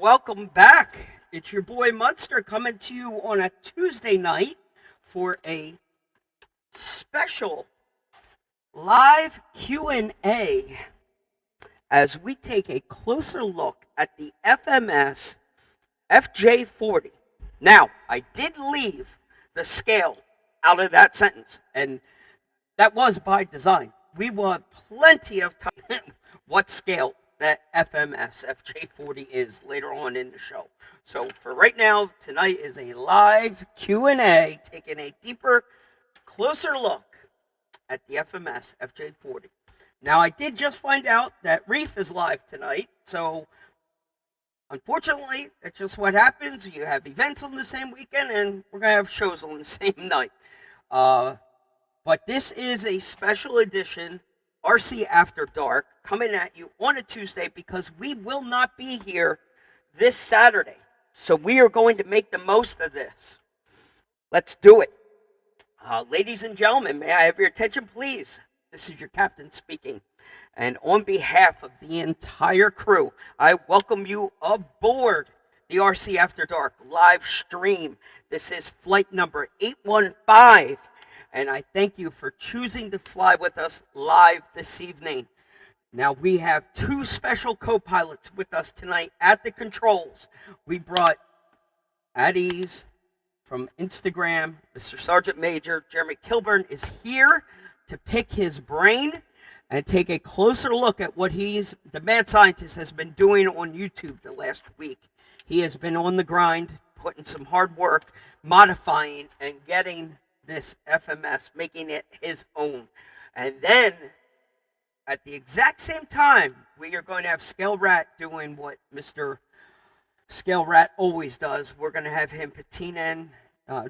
welcome back. It's your boy Munster coming to you on a Tuesday night for a special live Q&A as we take a closer look at the FMS FJ40. Now, I did leave the scale out of that sentence, and that was by design. We will have plenty of time what scale that FMS FJ40 is later on in the show. So for right now, tonight is a live Q&A, taking a deeper, closer look at the FMS FJ40. Now, I did just find out that Reef is live tonight, so unfortunately, that's just what happens. You have events on the same weekend, and we're going to have shows on the same night. But this is a special edition RC After Dark coming at you on a Tuesday because we will not be here this Saturday. So we are going to make the most of this. Let's do it. Ladies and gentlemen, may I have your attention, please? This is your captain speaking. And on behalf of the entire crew, I welcome you aboard the RC After Dark live stream. This is flight number 815. And I thank you for choosing to fly with us live this evening. Now, we have two special co-pilots with us tonight at the controls. We brought at ease from Instagram. Mr. Sergeant Major Jeremy Kilburn is here to pick his brain and take a closer look at what the mad scientist has been doing on YouTube the last week. He has been on the grind, putting some hard work, modifying and getting this FMS, making it his own. And then, at the exact same time, we are going to have Scale Rat doing what Mr. Scale Rat always does. We're going to have him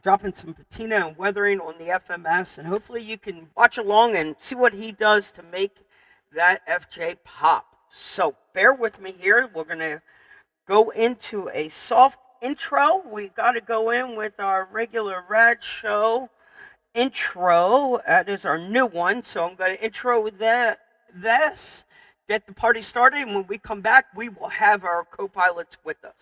dropping some patina and weathering on the FMS, and hopefully you can watch along and see what he does to make that FJ pop. So bear with me here. We're going to go into a soft intro. We got to go in with our regular Rad Show intro. That is our new one, so I'm going to intro this, get the party started, and when we come back, we will have our co-pilots with us.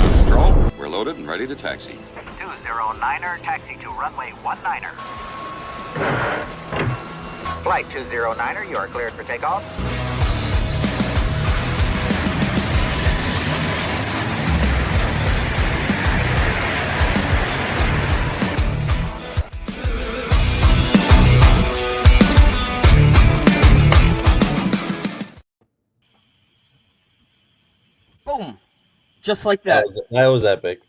Control, we're loaded and ready to taxi. 209er, taxi to runway 19er. Flight 209er, you are cleared for takeoff. Boom. Just like that. That was epic.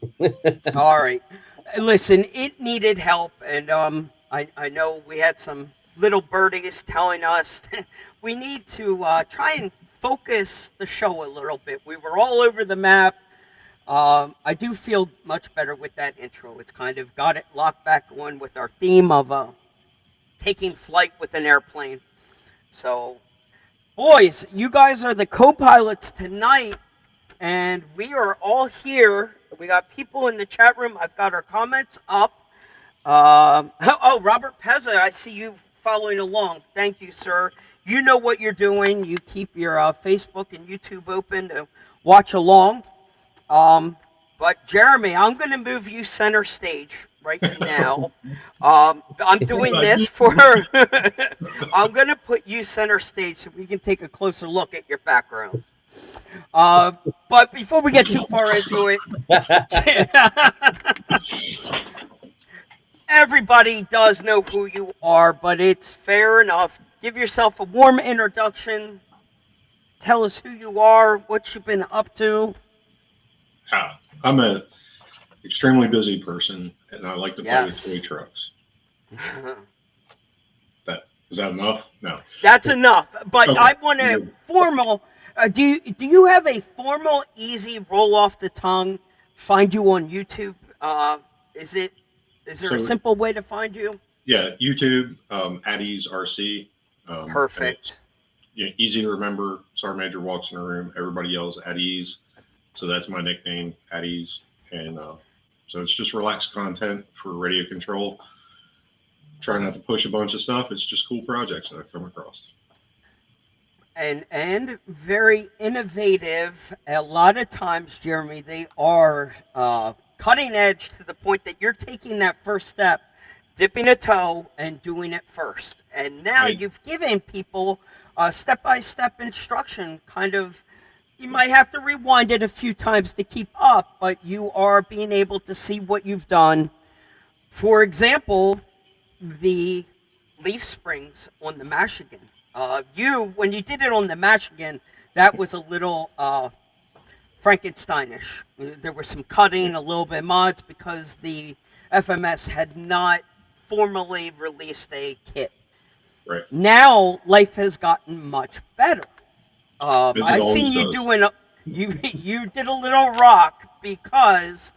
All right. Listen, it needed help, and I know we had some little birdies telling us we need to try and focus the show a little bit. We were all over the map. I do feel much better with that intro. It's kind of got it locked back on with our theme of taking flight with an airplane. So, boys, you guys are the co-pilots tonight, and we are all here. We got people in the chat room. I've got our comments up. Robert Pezza, I see you following along. Thank you, sir. You know what you're doing. You keep your Facebook and YouTube open to watch along. But Jeremy, I'm going to move you center stage right now. I'm doing this for I'm going to put you center stage so we can take a closer look at your background. But before we get too far into it, everybody does know who you are, but it's fair enough. Give yourself a warm introduction. Tell us who you are, what you've been up to. I'm an extremely busy person, and I like to play with toy trucks. Is that enough? No. That's enough. But Okay. I want a formal. Do you have a formal, easy, roll off the tongue? Find you on YouTube. Is there a simple way to find you? Yeah, YouTube, Addie's RC. Perfect. easy to remember. Sergeant Major walks in the room, everybody yells at ease. So that's my nickname, at ease. And so it's just relaxed content for radio control. Try not to push a bunch of stuff. It's just cool projects that I've come across. And very innovative. A lot of times, Jeremy, they are cutting edge to the point that you're taking that first step, dipping a toe and doing it first. And now you've given people step-by-step instruction, kind of. You might have to rewind it a few times to keep up, but you are being able to see what you've done. For example, the leaf springs on the Michigan. When you did it on the Michigan, that was a little Frankensteinish. There was some cutting, a little bit of mods, because the FMS had not formally released a kit. Right. Now, life has gotten much better. I've seen you doing. You did a little rock because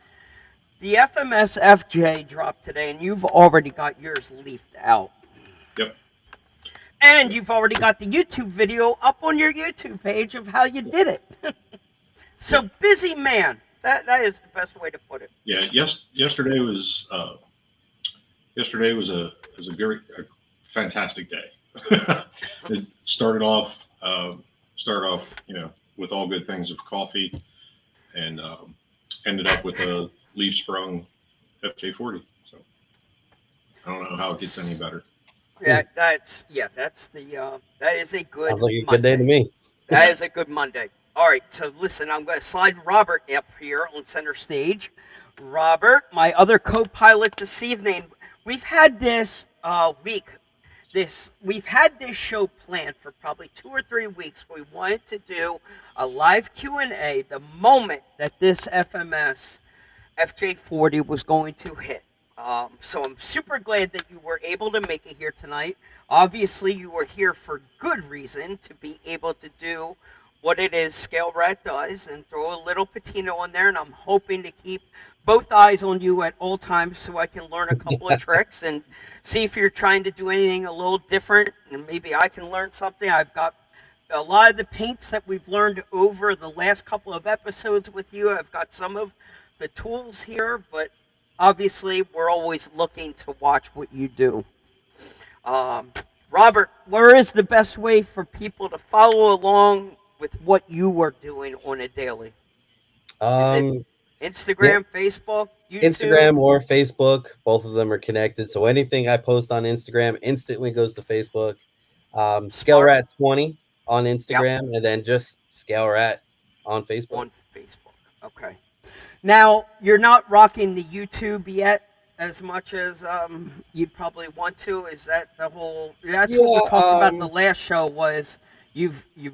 the FMS FJ dropped today, and you've already got yours leafed out. Yep. And you've already got the YouTube video up on your YouTube page of how you did it. So busy man. That is the best way to put it. Yeah. Yesterday was a fantastic day. It started off with all good things of coffee, and ended up with a leaf sprung FJ40. So I don't know how it gets any better. That is a good. Sounds like a Monday. good day to me. That is a good Monday. All right, so listen, I'm going to slide Robert up here on center stage. Robert, my other co-pilot this evening. We've had this we've had this show planned for probably 2 or 3 weeks. We wanted to do a live Q&A the moment that this FMS FJ40 was going to hit. So I'm super glad that you were able to make it here tonight. Obviously, you were here for good reason, to be able to do what it is Scale Rat does and throw a little patina on there. And I'm hoping to keep both eyes on you at all times so I can learn a couple of tricks and see if you're trying to do anything a little different, and maybe I can learn something. I've got a lot of the paints that we've learned over the last couple of episodes with you. I've got some of the tools here, but obviously we're always looking to watch what you do. Robert, where is the best way for people to follow along with what you are doing on a daily? Is it Instagram, Facebook, YouTube? Instagram or Facebook, both of them are connected. So anything I post on Instagram instantly goes to Facebook. ScaleRat20 on Instagram, and then just ScaleRat on Facebook. On Facebook, okay. Now, you're not rocking the YouTube yet as much as you'd probably want to. Is that the whole? That's what we talked about the last show. Was you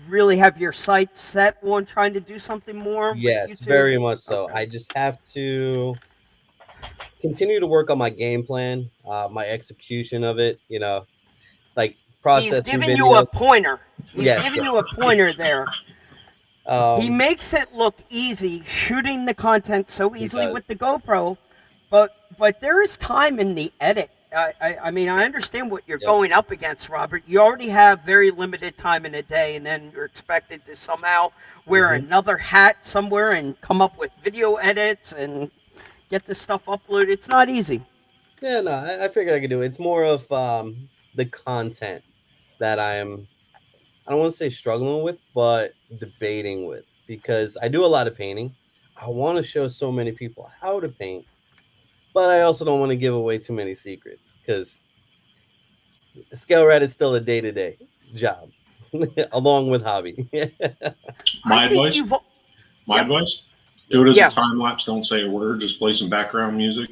really have your sights set on trying to do something more? Yes, very much so. Okay. I just have to continue to work on my game plan, my execution of it. Like processing. He's giving you a pointer. He's giving you a pointer there. He makes it look easy, shooting the content so easily with the GoPro, but there is time in the edit. I mean, I understand what you're going up against, Robert. You already have very limited time in a day, and then you're expected to somehow wear another hat somewhere and come up with video edits and get this stuff uploaded. It's not easy. Yeah, no, I figured I could do it. It's more of the content that I don't want to say struggling with, but debating with, because I do a lot of painting. I want to show so many people how to paint, but I also don't want to give away too many secrets, because Scale Rat is still a day-to-day job along with hobby. My advice, do it as a time lapse. Don't say a word. Just play some background music.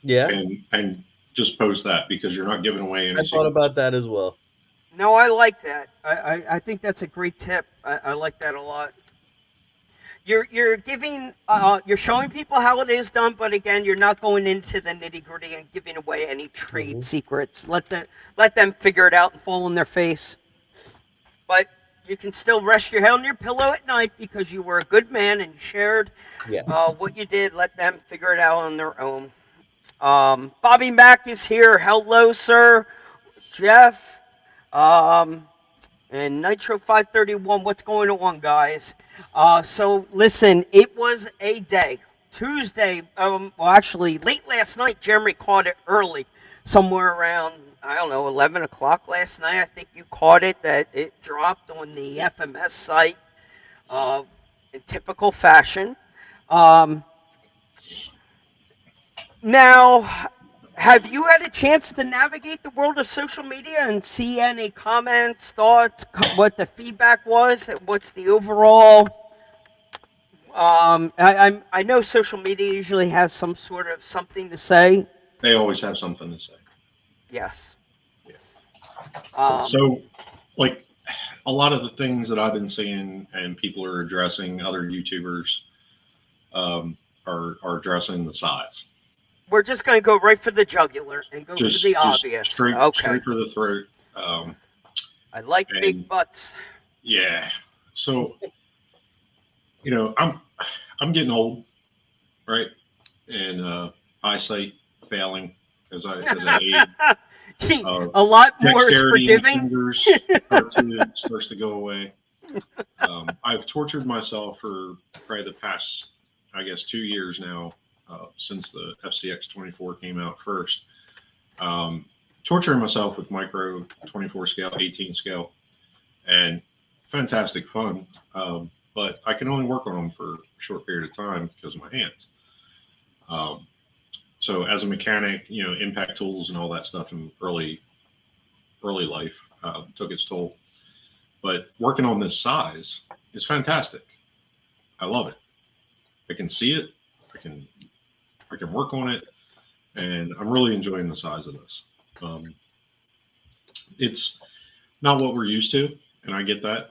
Yeah. And just post that, because you're not giving away anything. I thought about that as well. No, I like that. I think that's a great tip. I like that a lot. You're giving you're showing people how it is done, but again, you're not going into the nitty-gritty and giving away any trade secrets. Let them figure it out and fall on their face. But you can still rest your head on your pillow at night, because you were a good man and shared what you did. Let them figure it out on their own. Bobby Mack is here. Hello, sir. Jeff. And Nitro 531, what's going on, guys? So listen, it was a day. Tuesday, well, actually, late last night, Jeremy caught it early, somewhere around, I don't know, 11 o'clock last night. I think you caught it, that it dropped on the FMS site in typical fashion. Um, Now, have you had a chance to navigate the world of social media and see any comments, thoughts, what the feedback was? What's the overall? I know social media usually has some sort of something to say. They always have something to say. Yes. Yeah. Um, So, like a lot of the things that I've been seeing and people are addressing, other YouTubers are addressing the size. we're just going to go right for the jugular and go for the Just obvious. straight Okay. for the throat. I like big And butts. yeah, so I'm getting old, right? And eyesight failing as I age. A lot more is Dexterity in the forgiving. fingers starts to go away. I've tortured myself for probably the past, I guess, 2 years now, since the FCX24 came out first. Torturing myself with micro 24 scale, 18 scale, and fantastic fun. But I can only work on them for a short period of time because of my hands. So as a mechanic, impact tools and all that stuff in early life took its toll. But working on this size is fantastic. I love it. I can see it. I can work on it, and I'm really enjoying the size of this. It's not what we're used to, and I get that.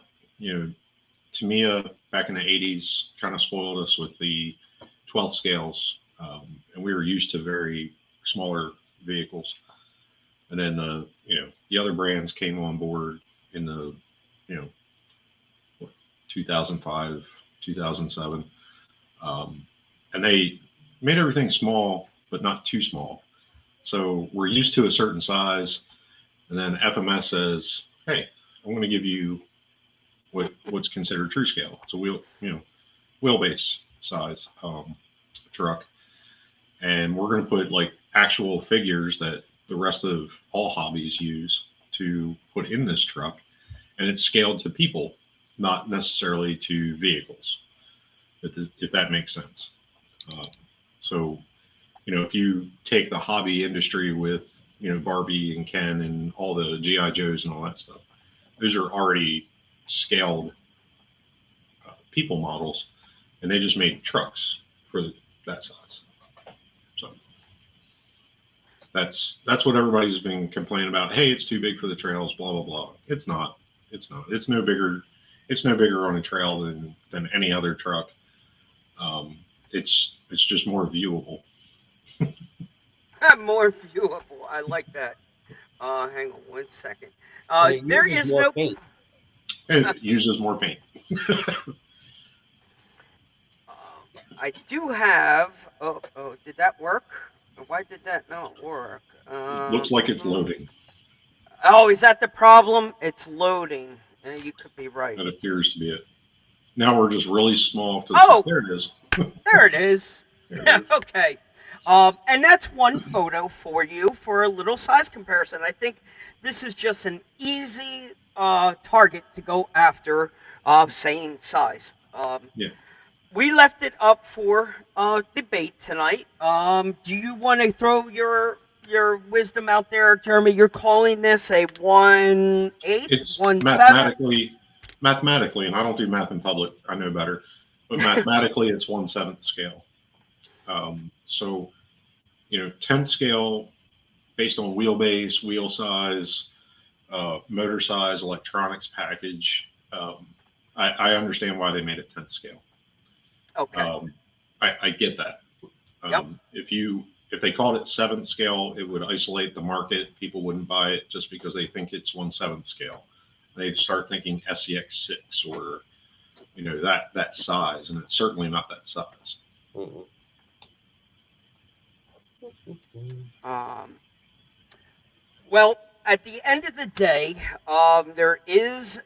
Tamiya back in the 80s kind of spoiled us with the 12th scales, and we were used to very smaller vehicles. And then the other brands came on board in the 2005, 2007, and they made everything small but not too small. So we're used to a certain size, and then FMS says, "Hey, I'm going to give you what's considered true scale. It's a wheelbase size truck, and we're going to put like actual figures that the rest of all hobbies use to put in this truck, and it's scaled to people, not necessarily to vehicles, if that makes sense. So, if you take the hobby industry with Barbie and Ken and all the GI Joes and all that stuff, those are already scaled people models, and they just made trucks for that size. So that's what everybody's been complaining about. Hey, it's too big for the trails. Blah blah blah. It's not. It's not. It's no bigger. It's no bigger on a trail than any other truck. It's just more viewable. More viewable. I like that. Hang on one second. And it There uses is more no. paint. It uses more paint. I do have. Oh, did that work? Why did that not work? Looks like it's loading. Oh, is that the problem? It's loading. You could be right. That appears to be it. Now we're just really small. There it is. There it is. There it is. Okay. And that's one photo for you for a little size comparison. I think this is just an easy target to go after, saying size. Yeah. We left it up for debate tonight. Do you want to throw your wisdom out there, Jeremy? You're calling this a 1/8, It's 1/7? mathematically, and I don't do math in public. I know better, but mathematically, it's 1/7 scale. So, 10th scale based on wheelbase, wheel size, motor size, electronics package. I understand why they made it 10th scale. Okay. I get that. Yep. If they called it 7th scale, it would isolate the market. People wouldn't buy it just because they think it's 1/7 scale. They start thinking SEX6 or that size, and it's certainly not that size. Well, at the end of the day, there is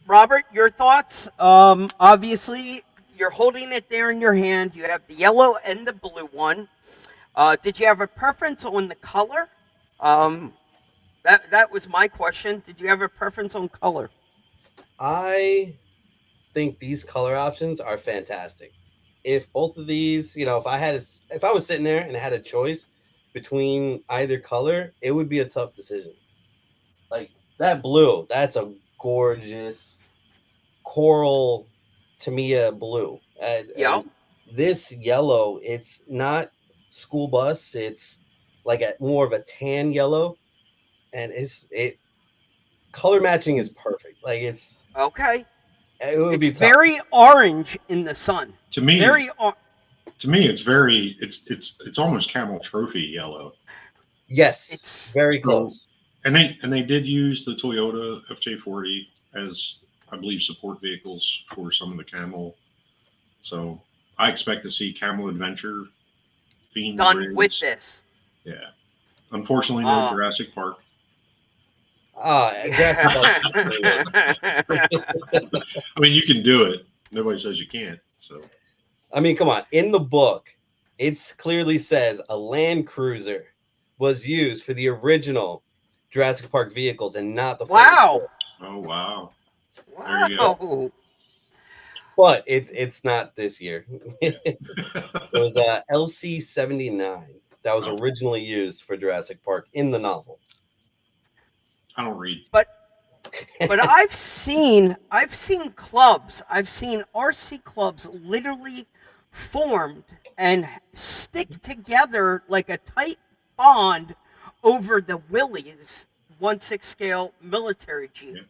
Robert. Your thoughts? Obviously, you're holding it there in your hand. You have the yellow and the blue one. Did you have a preference on the color? Um, that was my question. Did you have a preference on color? I think these color options are fantastic. If both of these, if I was sitting there and I had a choice between either color, it would be a tough decision. Like that blue, that's a gorgeous coral Tamiya blue. Yeah. And this yellow, it's not school bus, it's like more of a tan yellow, and it color matching is perfect. Like Okay. it would It's be tough. very orange in the sun. To me, Very. it's almost camel trophy yellow. Yes, It's very close. And they did use the Toyota FJ40 as, I believe, support vehicles for some of the camel. So I expect to see camel adventure themed done rigs. with this. Yeah. Unfortunately, no Jurassic Park. Jurassic Park. I mean, you can do it. Nobody says you can't. So, I mean, come on. In the book, it clearly says a Land Cruiser was used for the original Jurassic Park vehicles and not the Wow. Oh wow. Wow. There you go. But it's not this year. It was LC-79 that was originally used for Jurassic Park in the novel. I don't read. But I've seen clubs. I've seen RC clubs literally formed and stick together like a tight bond over the Willys 1/6 scale military Jeep.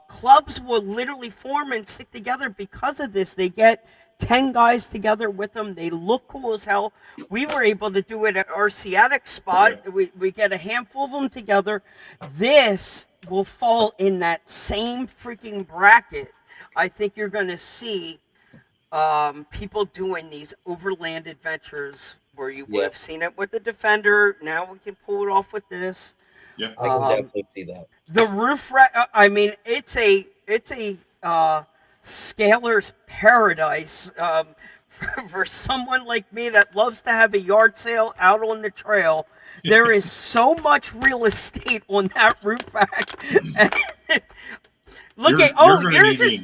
Clubs will literally form and stick together because of this. They get 10 guys together with them. They look cool as hell. We were able to do it at our Seatic spot. We get a handful of them together. This will fall in that same freaking bracket. I think you're going to see people doing these overland adventures where you would have seen it with the Defender. Now we can pull it off with this. Yeah, I can definitely see that. The roof rack. I mean, it's a scaler's paradise for someone like me that loves to have a yard sale out on the trail. There is so much real estate on that roof rack. Here's this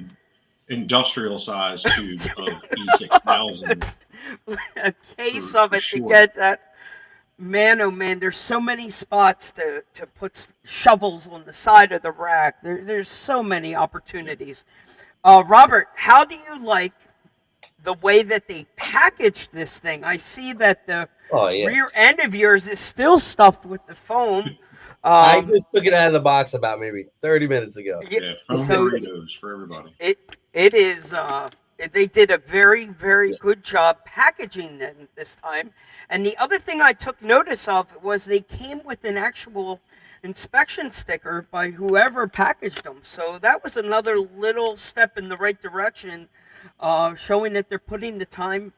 industrial size tube of E6000. A case of it to get that. Man, oh man, there's so many spots to put shovels on the side of the rack. There's so many opportunities. Robert, how do you like the way that they packaged this thing? I see that the rear end of yours is still stuffed with the foam. I just took it out of the box about maybe 30 minutes ago. Yeah, foam burritos for everybody. It is. They did a very, very good job packaging them this time. And the other thing I took notice of was they came with an actual inspection sticker by whoever packaged them. So that was another little step in the right direction, showing that they're putting the time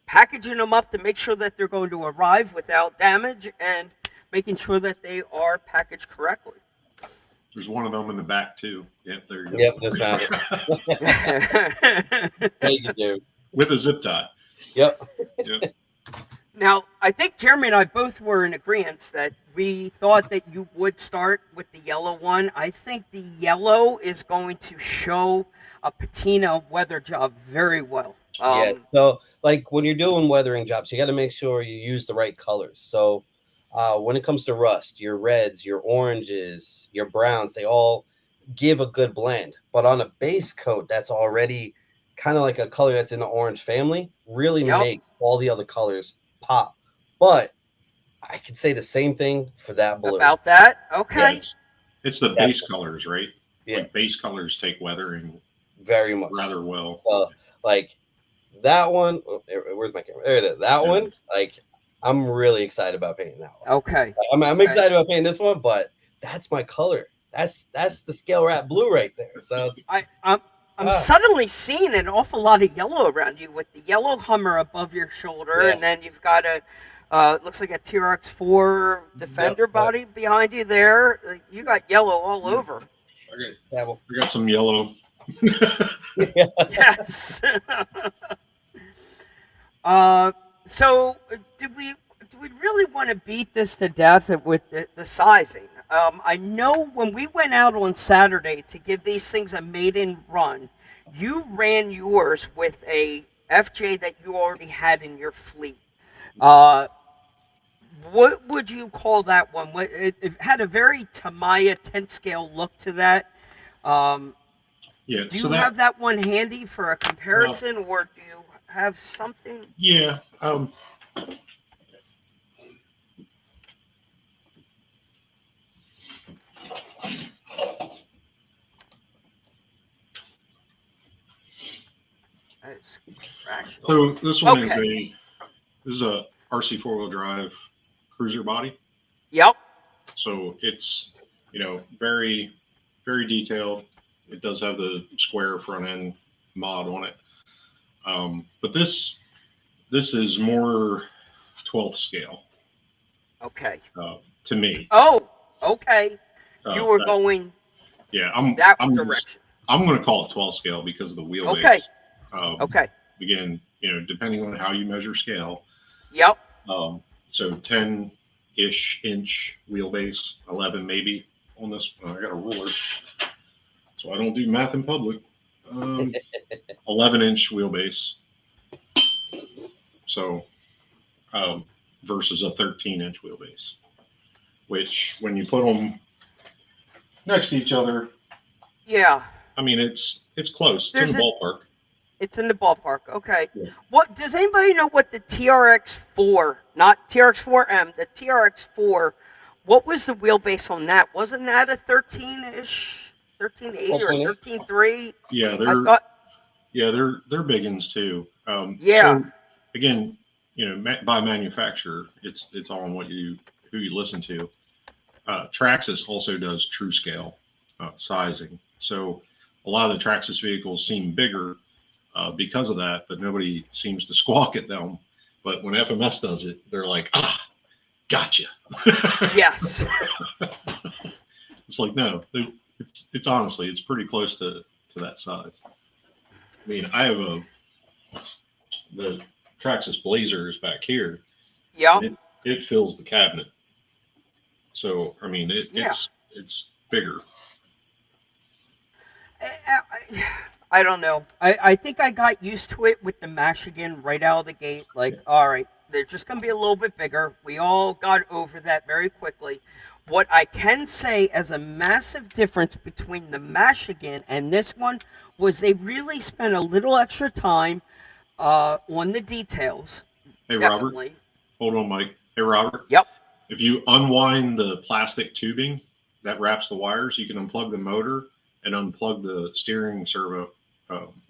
packaging them up to make sure that they're going to arrive without damage and making sure that they are packaged correctly. There's one of them in the back too. Yep, there you go. Yep, just found it. Thank you, Jeremy. With a zip tie. Yep. Now, I think Jeremy and I both were in agreement that we thought that you would start with the yellow one. I think the yellow is going to show a patina weather job very well. Yes. So, like when you're doing weathering jobs, you got to make sure you use the right colors. So, when it comes to rust, your reds, your oranges, your browns, they all give a good blend. But on a base coat that's already kind of like a color that's in the orange family, really makes all the other colors pop. But I could say the same thing for that blue. About that? Okay. Yeah, it's the base colors, right? Yeah. Like base colors take weathering very much rather well. Like that one. Where's my camera? There it is. That one. Like I'm really excited about painting that one. Okay. I'm excited about painting this one, but that's my color. That's the scale wrap blue right there. So it's, I'm suddenly seeing an awful lot of yellow around you with the yellow Hummer above your shoulder, and then you've got a Looks like a TRX4 Defender Yep. body behind you there. You got yellow all over. Yeah, well, I got some yellow. Yes. So do we really want to beat this to death with the sizing? I know when we went out on Saturday to give these things a maiden run, you ran yours with a FJ that you already had in your fleet. What would you call that one? It had a very Tamiya 10 scale look to that. Um, Yeah. do So you have that one handy for a comparison, or do you have something? yeah. It's crashing. So this one Okay. is a RC 4-wheel drive cruiser body. Yep. So it's, very, very detailed. It does have the square front end mod on it. But this is more 12th scale Okay. to me. Oh, okay. You were That, going yeah, that I'm direction. I'm going to call it 12th scale because of the wheelbase. Okay. Okay. Again, depending on how you measure scale. Yep. So 10-ish inch wheelbase, 11 maybe on this. I got a ruler, so I don't do math in public. 11-inch wheelbase. So versus a 13-inch wheelbase, which when you put them next to each other, Yeah. I mean it's close. It's in the ballpark. It's in the ballpark. Okay. Yeah. What does anybody know what the TRX4, not TRX4M, the TRX4, what was the wheelbase on that? Wasn't that a 13-ish, 13.8 or 13.3? Yeah, they're big ones too. Yeah. So again, by manufacturer, it's all on who you listen to. Traxxas also does true scale sizing. So a lot of the Traxxas vehicles seem bigger because of that, but nobody seems to squawk at them. But when FMS does it, they're like, gotcha. Yes. It's like, no, it's honestly, it's pretty close to that size. I mean, I have the Traxxas Blazer is back here. Yeah. It fills the cabinet. So, I mean, it's bigger. I don't know. I think I got used to it with the Michigan right out of the gate. Like, all right, they're just going to be a little bit bigger. We all got over that very quickly. What I can say as a massive difference between the Michigan and this one was they really spent a little extra time on the details. Hey, Definitely. Robert. Hold on, Mike. Hey, Robert. Yep. If you unwind the plastic tubing that wraps the wires, you can unplug the motor and unplug the steering servo.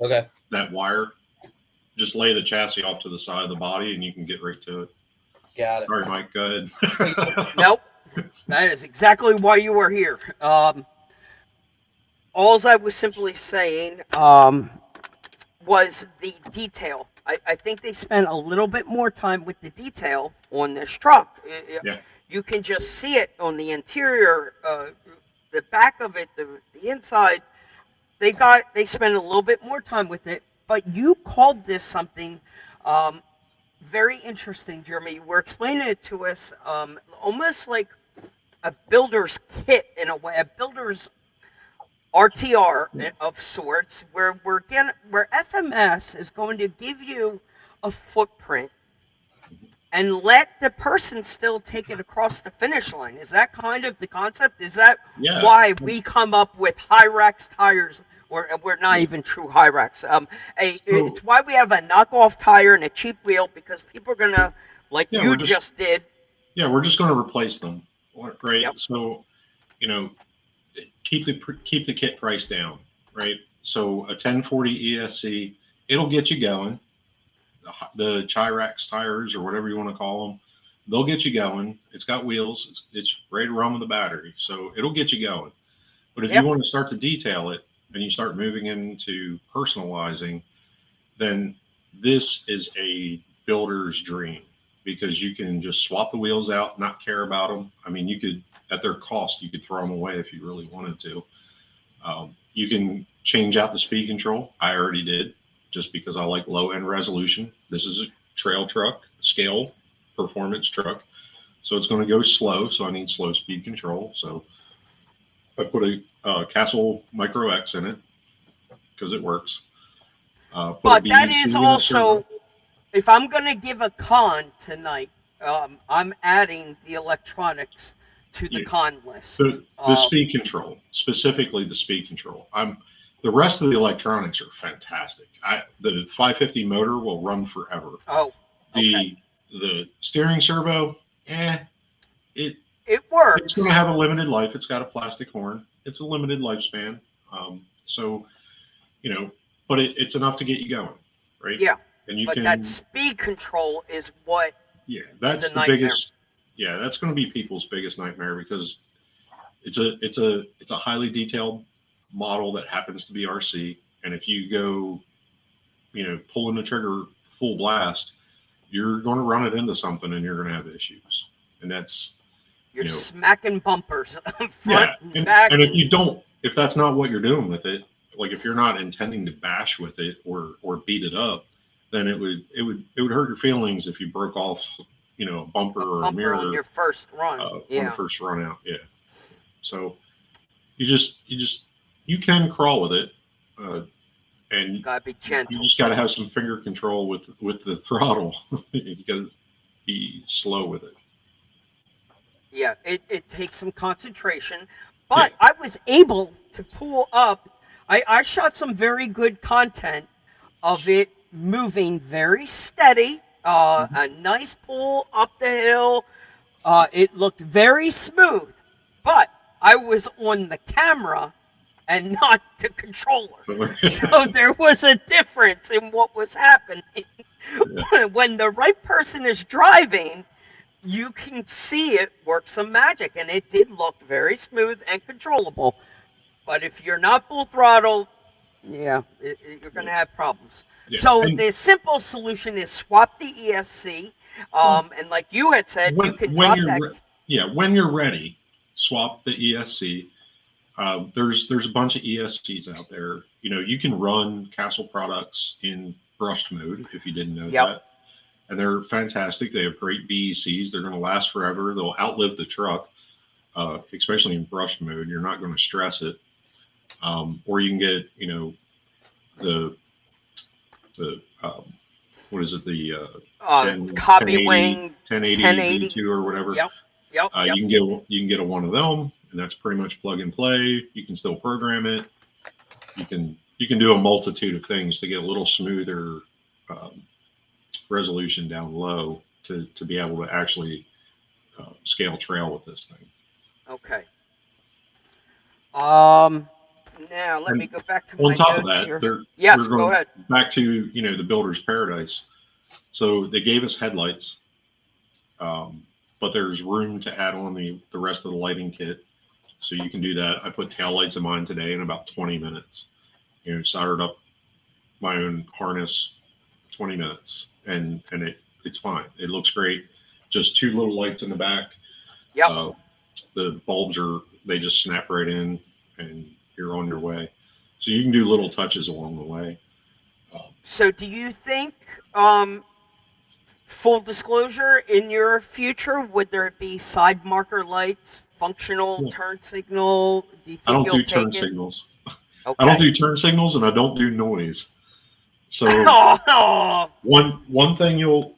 Okay. That wire. Just lay the chassis off to the side of the body and you can get right to it. Got it. All right, Mike, go ahead. Nope. That is exactly why you were here. All I was simply saying was the detail. I think they spent a little bit more time with the detail on this truck. Yeah. You can just see it on the interior, the back of it, the inside. They spent a little bit more time with it. But you called this something very interesting, Jeremy. You were explaining it to us almost like a builder's kit in a way, a builder's RTR of sorts, where FMS is going to give you a footprint and let the person still take it across the finish line. Is that kind of the concept? Is that why we come up with Hyrax tires? Or we're not even true Hyrax. It's why we have a knockoff tire and a cheap wheel, because people are gonna, like you just did. Yeah, we're just going to replace them, right? Yep. So, keep the kit price down, right? So a 1040 ESC, it'll get you going. The Hyrax tires or whatever you want to call them, they'll get you going. It's got wheels. It's ready to run with the battery, so it'll get you going. But if you want to start to detail it and you start moving into personalizing, then this is a builder's dream, because you can just swap the wheels out, not care about them. I mean, you could, at their cost, you could throw them away if you really wanted to. You can change out the speed control. I already did, just because I like low end resolution. This is a trail truck, scale performance truck. So it's going to go slow. So I need slow speed control. So I put a Castle Micro X in it because it works. But that is also, if I'm going to give a con tonight, I'm adding the electronics to the con list. The speed control, specifically the speed control. The rest of the electronics are fantastic. The 550 motor will run forever. Oh, okay. The steering servo, it works. It's going to have a limited life. It's got a plastic horn. It's a limited lifespan. So, but it's enough to get you going, right? Yeah. And that speed control is what. Yeah, that's the biggest. Yeah, that's going to be people's biggest nightmare, because it's a highly detailed model that happens to be RC, and if you go, pulling the trigger full blast, you're going to run it into something and you're going to have issues, and that's you're smacking bumpers front and back. And if that's not what you're doing with it, like if you're not intending to bash with it or beat it up, then it would hurt your feelings if you broke off, a bumper or a mirror on your first run. On the first run out. Yeah. So you can crawl with it, and you gotta be gentle. You just gotta have some finger control with the throttle. You gotta be slow with it. Yeah, it takes some concentration, but I was able to pull up. I shot some very good content of it moving very steady. A nice pull up the hill. It looked very smooth, but I was on the camera and not the controller. So there was a difference in what was happening. Yeah. When the right person is driving, you can see it work some magic, and it did look very smooth and controllable. But if you're not full throttle, you're going to have problems. Yeah. So the simple solution is swap the ESC, and like you had said, you can drop that. When you're ready, swap the ESC. There's a bunch of ESCs out there. You can run Castle products in brushed mode if you didn't know that, and they're fantastic. They have great BECs. They're going to last forever. They'll outlive the truck, especially in brushed mode. You're not going to stress it. Or you can get the what is it, the copy wing 1080 V2 or whatever. Yep. You can get one of them, and that's pretty much plug and play. You can still program it. You can do a multitude of things to get a little smoother resolution down low to be able to actually scale trail with this thing. Okay. Now let me go back to my notes. On top of that, yes, go ahead. Back to the builder's paradise. So they gave us headlights, but there's room to add on the rest of the lighting kit, so you can do that. I put taillights in mine today in about 20 minutes. Soldered up my own harness, 20 minutes, and it's fine. It looks great. Just two little lights in the back. Yep. The bulbs they just snap right in, and you're on your way. So you can do little touches along the way. So do you think, full disclosure, in your future, would there be side marker lights, functional turn signal? Do you think I don't do turn signals. Okay. I don't do turn signals, and I don't do noise. So one thing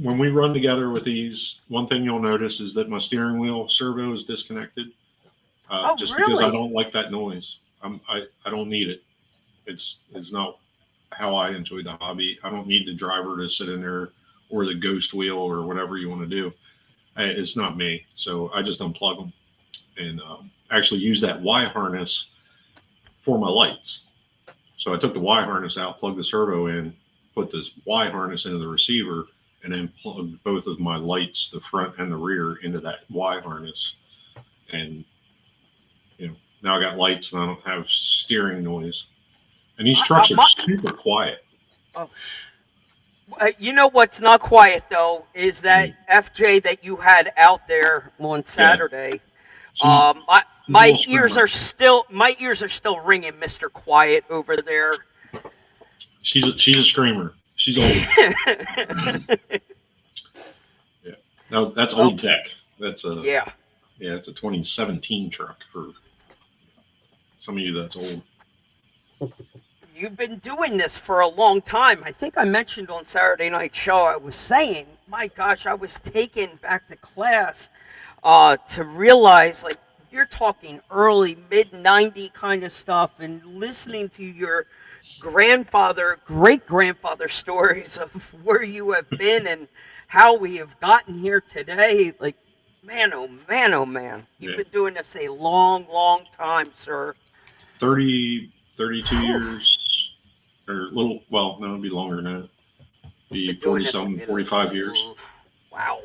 when we run together with these, one thing you'll notice is that my steering wheel servo is disconnected. Just really? Because I don't like that noise. I don't need it. It's not how I enjoy the hobby. I don't need the driver to sit in there, or the ghost wheel, or whatever you want to do. It's not me. So I just unplug them and actually use that Y harness for my lights. So I took the Y harness out, plugged the servo in, put this Y harness into the receiver, and then plugged both of my lights, the front and the rear, into that Y harness. And now I got lights, and I don't have steering noise. And these trucks are super quiet. Oh, You know what's not quiet though is that FJ that you had out there on Yeah, Saturday. she's My she's a little screamer. my ears are still ringing, Mister Quiet over there. She's a screamer. She's old. Yeah, that's Oh, old tech. That's a yeah. yeah, it's a 2017 truck for some of you. That's old. You've been doing this for a long time. I think I mentioned on Saturday Night Show, I was saying, my gosh, I was taken back to class to realize, like, you're talking early, mid 90 kind of stuff, and listening to your grandfather, great grandfather stories of where you have been and how we have gotten here today. Like, man, oh man, oh man. You've Yeah, been doing this a long, long time, sir. 32 Whew. years, or a little. Well, no, it'd be longer than that. Been Be doing 40 this something, 45 years. wow.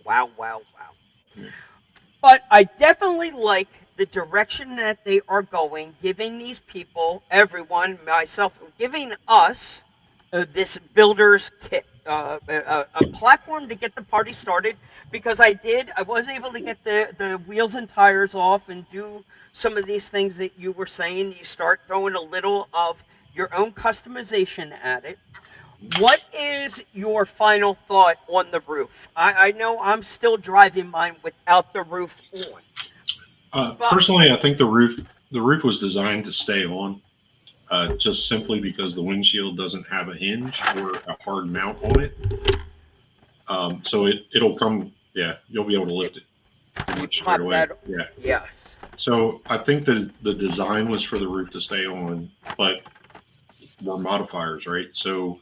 Wow, wow, wow. Yeah. But I definitely like the direction that they are going, giving these people, everyone, myself, giving us this builder's kit, a platform to get the party started. Because I was able to get the wheels and tires off and do some of these things that you were saying. You start throwing a little of your own customization at it. What is your final thought on the roof? I know I'm still driving mine without the roof on, but Personally, I think the roof was designed to stay on, just simply because the windshield doesn't have a hinge or a hard mount on it. So it'll come. Yeah, you'll be able to it, lift it pretty you much straight pop away. that. Yeah. Yes, So I think the design was for the roof to stay on, but we're modifiers, right? So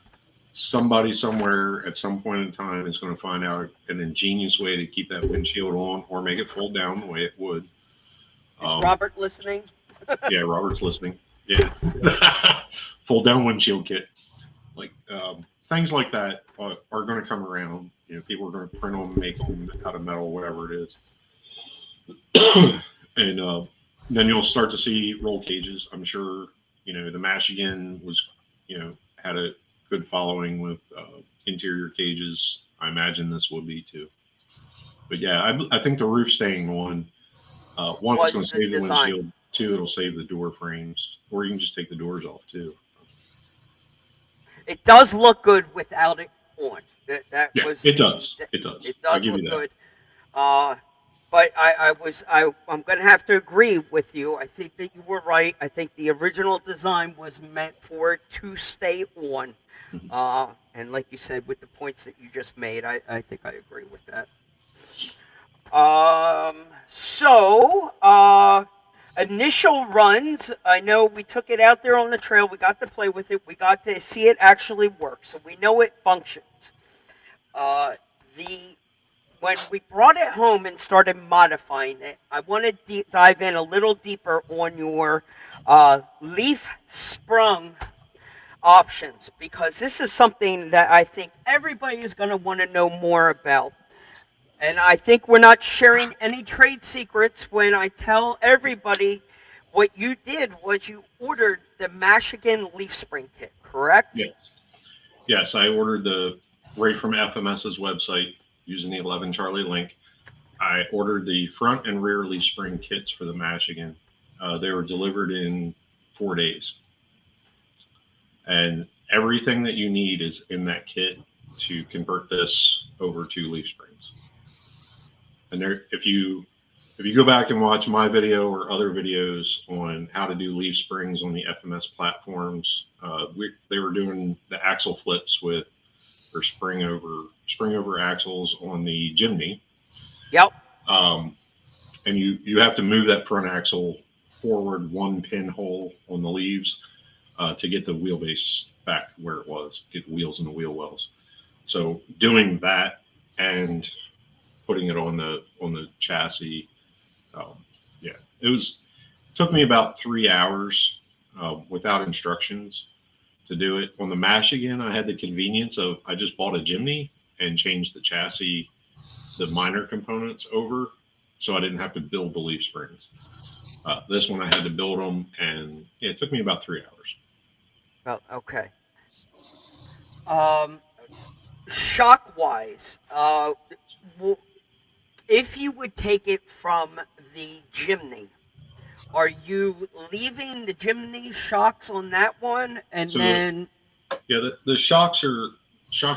somebody somewhere at some point in time is going to find out an ingenious way to keep that windshield on or make it fold down the way it would. is Robert listening? Yeah, Robert's listening. Yeah, fold down windshield kit, like things like that are going to come around. You know, people are going to print them, make them out of metal, whatever it is, and then you'll start to see roll cages. I'm sure you know the Michigan was, you know, had a good following with interior cages. I imagine this will be too. But yeah, I think the roof staying on. One, it's Was going to the save the design? windshield. Two, it'll save the door frames, or you can just take the doors off too. It does look good without it on. That Yeah, was it the. does. It does. It I'll does give look you that. good. Uh, but I'm going to have to agree with you. I think that you were right. I think the original design was meant for it to stay on. Mhm. And like you said, with the points that you just made, I think I agree with that. Initial runs, I know we took it out there on the trail. We got to play with it. We got to see it actually work. So we know it functions. Uh, the when we brought it home and started modifying it, I want to dive in a little deeper on your leaf sprung options because this is something that I think everybody is going to want to know more about. And I think we're not sharing any trade secrets when I tell everybody what you did was you ordered the Michigan leaf spring kit, correct? Yes. Yes, I ordered the right from FMS's website using the 11 Charlie link. I ordered the front and rear leaf spring kits for the Michigan. They were delivered in 4 days, and everything that you need is in that kit to convert this over to leaf springs. And there, if you go back and watch my video or other videos on how to do leaf springs on the FMS platforms, they were doing the axle flips with or spring over axles on the Jimny. Yep. And you have to move that front axle forward one pinhole on the leaves to get the wheelbase back where it was, get the wheels in the wheel wells. So doing that and putting it on the chassis, yeah, took me about 3 hours without instructions to do it. On the Michigan, I had the convenience of I just bought a Jimny and changed the chassis, the minor components over, so I didn't have to build the leaf springs. This one I had to build them, and it took me about 3 hours. Well, okay. Um, shock wise, if you would take it from the Jimny, are you leaving the Jimny shocks on that one, and So then the shocks are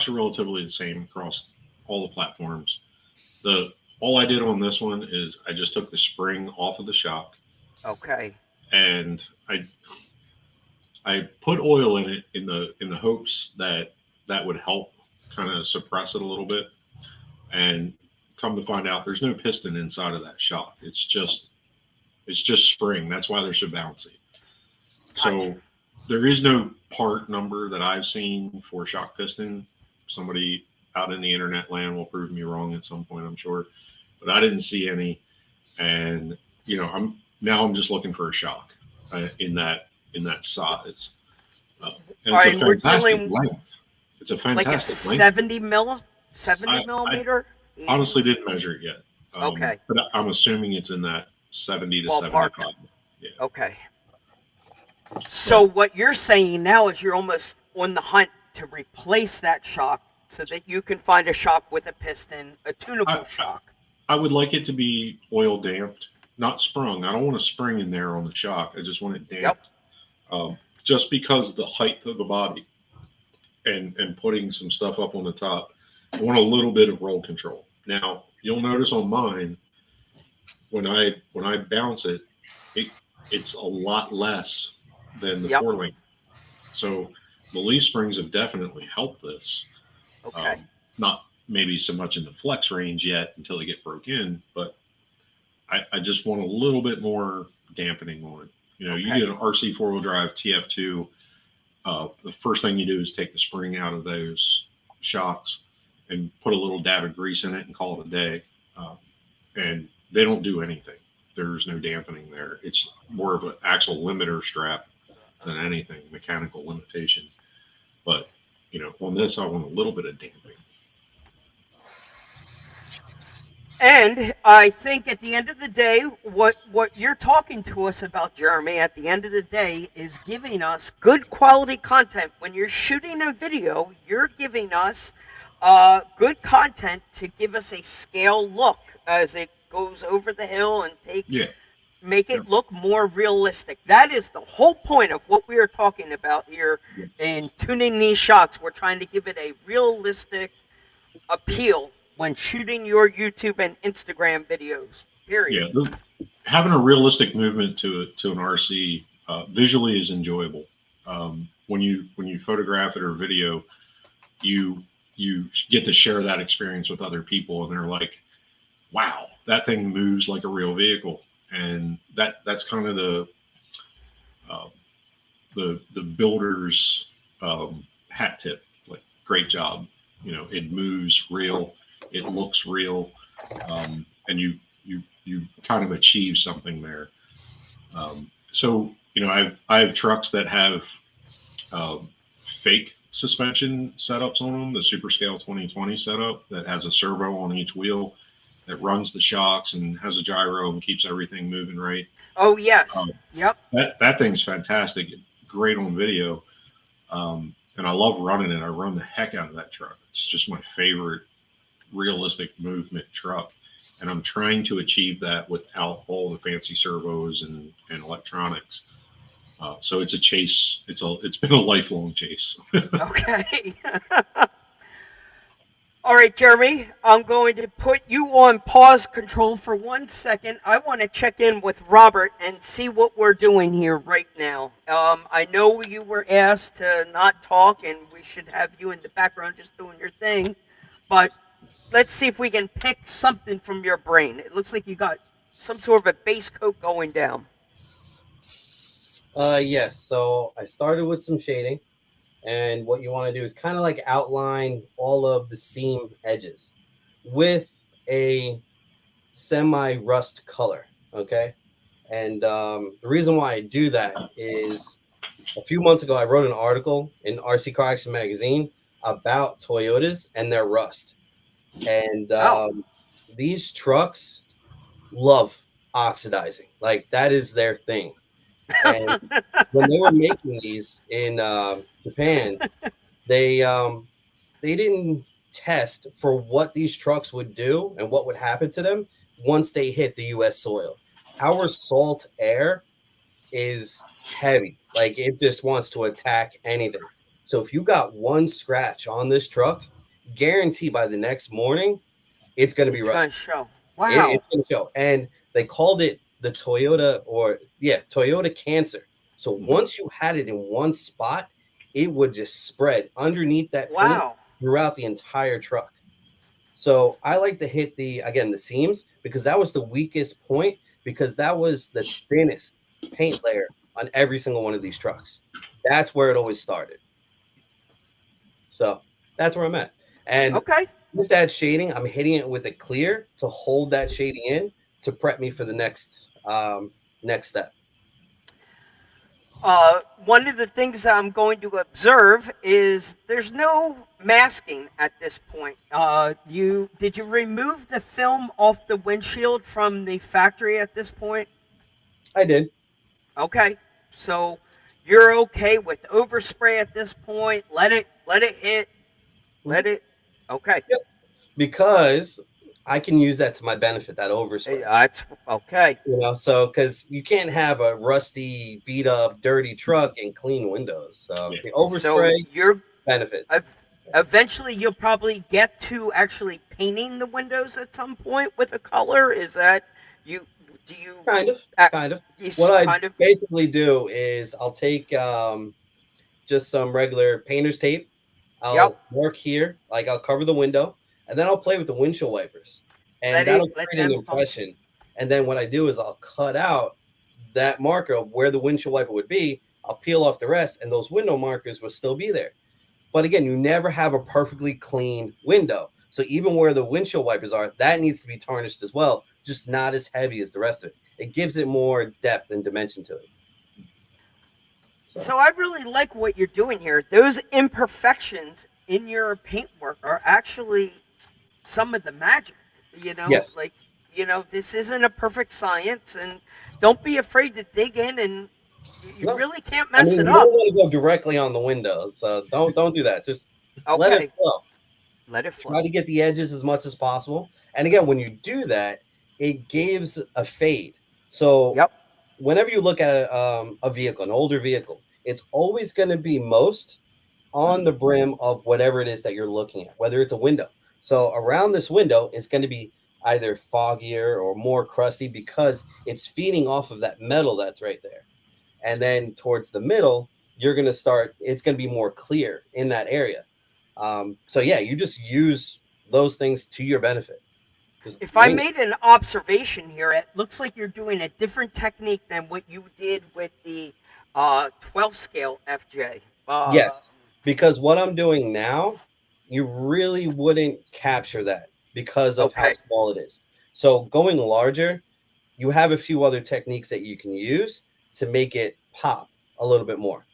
relatively the same across all the platforms. The All I did on this one is I just took the spring off of the shock, okay, and I put oil in it in the hopes that that would help kind of suppress it a little bit. And come to find out, there's no piston inside of that shock. It's just spring. That's why they're so bouncy. gotcha. So there is no part number that I've seen for shock piston. Somebody out in the internet land will prove me wrong at some point, I'm sure, but I didn't see any. And I'm just looking for a shock in that size, and All it's right, a and we're fantastic dealing length. It's a like a fantastic length. 70 I millimeter. honestly didn't measure it yet, Okay, but I'm assuming it's in that 70 to ballpark. 75. Yeah, Okay. So but what you're saying now is you're almost on the hunt to replace that shock so that you can find a shock with a piston, a tunable I, shock. I would like it to be oil damped, not sprung. I don't want a spring in there on the shock. I just want it Yep. damped. Just because the height of the body and putting some stuff up on the top, I want a little bit of roll control. Now you'll notice on mine when I bounce it, it it's a lot less than the Yep. 4 link. So the leaf springs have definitely helped this. Okay. Not maybe so much in the flex range yet until they get broke in, but I just want a little bit more dampening on it. You Okay. get an RC 4-wheel drive TF2. The first thing you do is take the spring out of those shocks and put a little dab of grease in it and call it a day. And they don't do anything. There's no dampening there. It's more of an actual limiter strap than anything, mechanical limitation. But on this, I want a little bit of damping. And I think at the end of the day, what you're talking to us about, Jeremy, at the end of the day is giving us good quality content. When you're shooting a video, you're giving us good content to give us a scale look as it goes over the hill and Yeah. make Yeah. it look more realistic. That is the whole point of what we are talking about here Yes. in tuning these shots. We're trying to give it a realistic appeal when shooting your YouTube and Instagram videos. Period. Yeah. Having a realistic movement to an RC visually is enjoyable. When you photograph it or video, you get to share that experience with other people, and they're like, "Wow, that thing moves like a real vehicle." And that's kind of the builder's hat tip. Like, great job. It moves real. It looks real, and you kind of achieve something there. So I have trucks that have fake suspension setups on them. The Super Scale 2020 setup that has a servo on each wheel that runs the shocks and has a gyro and keeps everything moving right. Oh, yes. Yep. That thing's fantastic. Great on video. And I love running it. I run the heck out of that truck. It's just my favorite realistic movement truck. And I'm trying to achieve that without all the fancy servos and electronics. So it's a chase. It's been a lifelong chase. Okay. All right, Jeremy, I'm going to put you on pause control for 1 second. I want to check in with Robert and see what we're doing here right now. I know you were asked to not talk, and we should have you in the background just doing your thing, but let's see if we can pick something from your brain. It looks like you got some sort of a base coat going down. Yes. So I started with some shading, and what you want to do is kind of like outline all of the seam edges with a semi-rust color. Okay. And the reason why I do that is a few months ago, I wrote an article in RC Car Action magazine about Toyotas and their rust. And these trucks love oxidizing. Like, that is their thing. And when they were making these in Japan, they didn't test for what these trucks would do and what would happen to them once they hit the U.S. soil. Our salt air is heavy, like it just wants to attack anything. So if you got one scratch on this truck, guarantee by the next morning it's going to be It's going rusty. to show. Wow. It's going to show. And they called it the Toyota cancer. So once you had it in one spot, it would just spread underneath that paint Wow. throughout the entire truck. So I like to hit the seams, because that was the weakest point, because that was the thinnest paint layer on every single one of these trucks. That's where it always started. So that's where I'm at. And Okay. with that shading, I'm hitting it with a clear to hold that shading in to prep me for the next step. One of the things that I'm going to observe is there's no masking at this point. Did you remove the film off the windshield from the factory at this point? I did. Okay, so you're okay with overspray at this point? Let it hit. Let it. Okay. Yep. Because I can use that to my benefit, that overspray. That's okay. You know, so because you can't have a rusty, beat up, dirty truck and clean windows. So the overspray So you're benefits. Eventually, you'll probably get to actually painting the windows at some point with a color. Is that you? Do you kind of? What I basically do is I'll take just some regular painter's tape. I'll work here, like I'll cover the window, and then I'll play with the windshield wipers, and that'll create an impression. And then what I do is I'll cut out that marker of where the windshield wiper would be. I'll peel off the rest, and those window markers will still be there. But again, you never have a perfectly clean window. So even where the windshield wipers are, that needs to be tarnished as well, just not as heavy as the rest of it. It gives it more depth and dimension to it. So I really like what you're doing here. Those imperfections in your paintwork are actually some of the magic, you know? Yes. Like, you know, this isn't a perfect science, and don't be afraid to dig in, and you really can't mess it up. You don't want to go directly on the windows, so don't do that. Just let it flow. Let it flow. Try to get the edges as much as possible. And again, when you do that, it gives a fade. So whenever you look at a vehicle, an older vehicle, it's always going to be most on the brim of whatever it is that you're looking at, whether it's a window. So around this window, it's going to be either foggier or more crusty because it's feeding off of that metal that's right there. And then towards the middle, you're going to start, it's going to be more clear in that area. So yeah, you just use those things to your benefit. If I made an observation here, it looks like you're doing a different technique than what you did with the 12 scale FJ. Yes, because what I'm doing now, you really wouldn't capture that because of how small it is. So going larger, you have a few other techniques that you can use to make it pop a little bit more.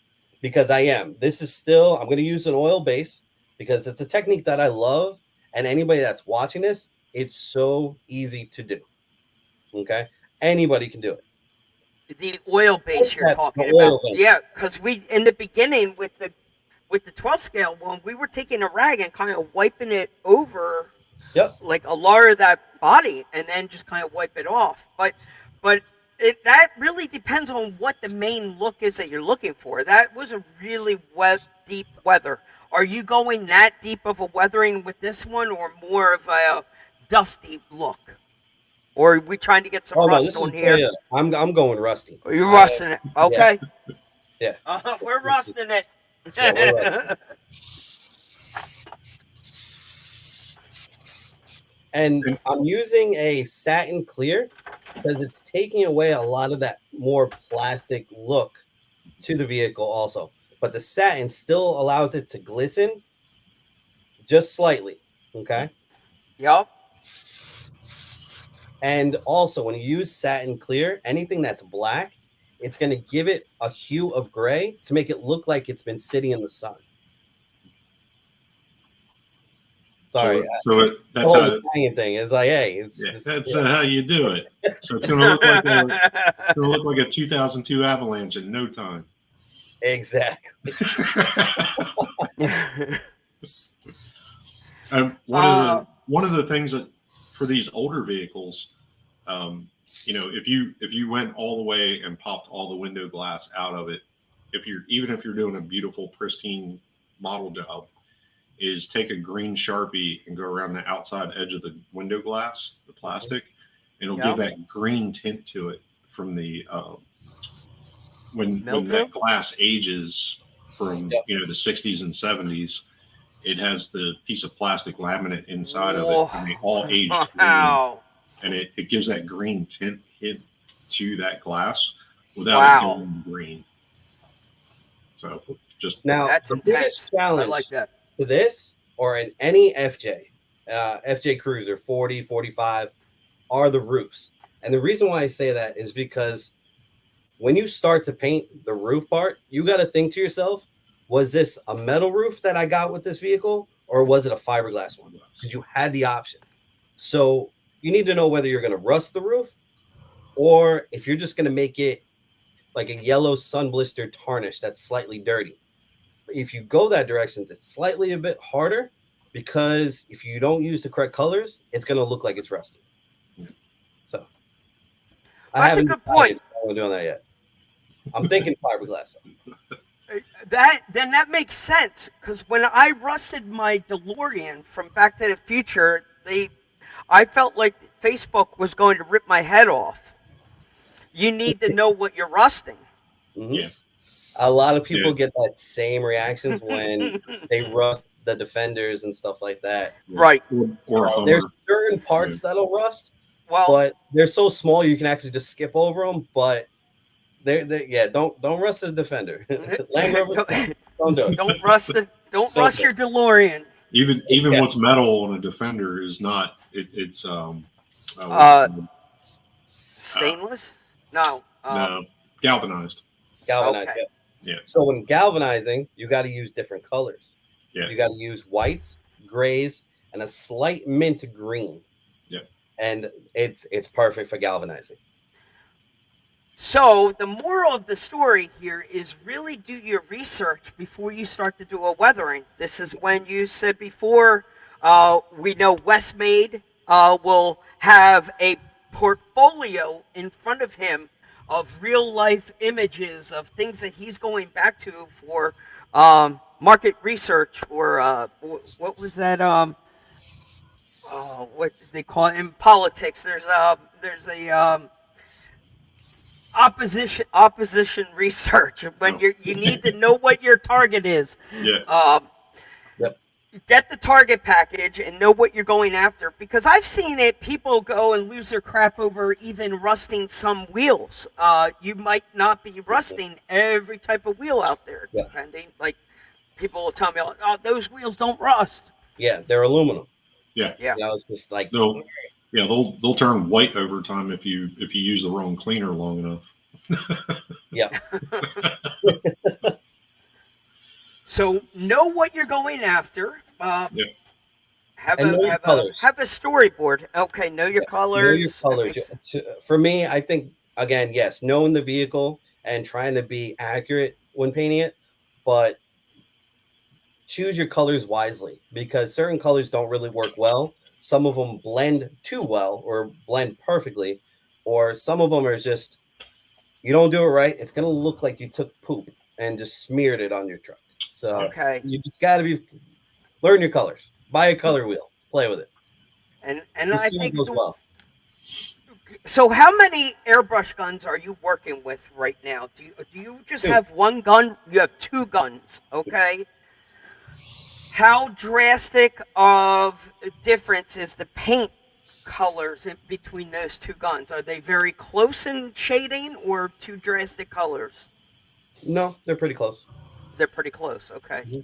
Because I'm going to use an oil base because it's a technique that I love. And anybody that's watching this, it's so easy to do. Okay? Anybody can do it. The oil base you're talking about. Yeah, because we, in the beginning with the 12 scale one, we were taking a rag and kind of wiping it over like a lot of that body and then just kind of wipe it off. But that really depends on what the main look is that you're looking for. That was a really deep weather. Are you going that deep of a weathering with this one or more of a dusty look? Or are we trying to get some rust on here? I'm going rusty. Oh, you're rusting it. Okay. Yeah. We're rusting it. Yeah, we're rusting. And I'm using a satin clear because it's taking away a lot of that more plastic look to the vehicle also. But the satin still allows it to glisten just slightly. Okay? Yep. And also, when you use satin clear, anything that's black, it's going to give it a hue of gray to make it look like it's been sitting in the sun. Sorry. So that's how the thing is like, hey, that's how you do it. So it's going to look like a 2002 Avalanche in no time. Exactly. One of the things that for these older vehicles, if you went all the way and popped all the window glass out of it, even if you're doing a beautiful pristine model job, is take a green Sharpie and go around the outside edge of the window glass, the plastic, and it'll give that green tint to it from the when that glass ages from the 60s and 70s. It has the piece of plastic laminate inside of it, and they all aged green, and it gives that green tint hit to that glass without it going green. So just now that's the intense. biggest challenge I like that. to this or in any FJ Cruiser 40, 45 are the roofs. And the reason why I say that is because when you start to paint the roof part, you got to think to yourself, was this a metal roof that I got with this vehicle, or was it a fiberglass one? Because you had the option. So you need to know whether you're going to rust the roof, or if you're just going to make it like a yellow sun blister tarnish that's slightly dirty. If you go that direction, it's slightly a bit harder, because if you don't use the correct colors, it's going to look like it's rusty. So I haven't a good point. I'm doing that yet. I'm thinking fiberglass. That makes sense, because when I rusted my DeLorean from Back to the Future, I felt like Facebook was going to rip my head off. You need to know what you're rusting. Mm-hmm. Yeah. A lot of people get that same reactions when they rust the Defenders and stuff like that. Right. Or there's certain parts that'll rust, but they're so small you can actually just skip over them. But don't rust the Defender. Land Rover, don't do it. Don't rust your DeLorean. Even what's metal on a Defender is not. It's stainless. No. Galvanized. Galvanized. Okay. Yeah. So when galvanizing, you got to use different colors. Yeah. You got to use whites, grays, and a slight mint green. Yeah. And it's perfect for galvanizing. So the moral of the story here is really do your research before you start to do a weathering. This is when you said before, we know Westmade will have a portfolio in front of him of real life images of things that he's going back to for market research, or what was that? What do they call it in politics? There's a opposition research when you need to know what your target is. Yeah. Get the target package and know what you're going after, because I've seen people go and lose their crap over even rusting some wheels. You might not be rusting every type of wheel out there, depending. Like, people will tell me, "Oh, those wheels don't rust." Yeah, they're aluminum. Yeah. It's just like they'll turn white over time if you use the wrong cleaner long enough. Yeah. So know what you're going after. Have a storyboard. Okay, know your colors. Know your colors. For me, I think, again, yes, knowing the vehicle and trying to be accurate when painting it, but choose your colors wisely, because certain colors don't really work well. Some of them blend too well or blend perfectly, or some of them are just, you don't do it right, it's going to look like you took poop and just smeared it on your truck. So you just got to learn your colors. Buy a color wheel. Play with it. And I think it goes well. So how many airbrush guns are you working with right now? Do you just have one gun? You have two guns, okay? How drastic of a difference is the paint colors in between those two guns? Are they very close in shading, or two drastic colors? No, they're pretty close. They're pretty close, okay. Mm-hmm.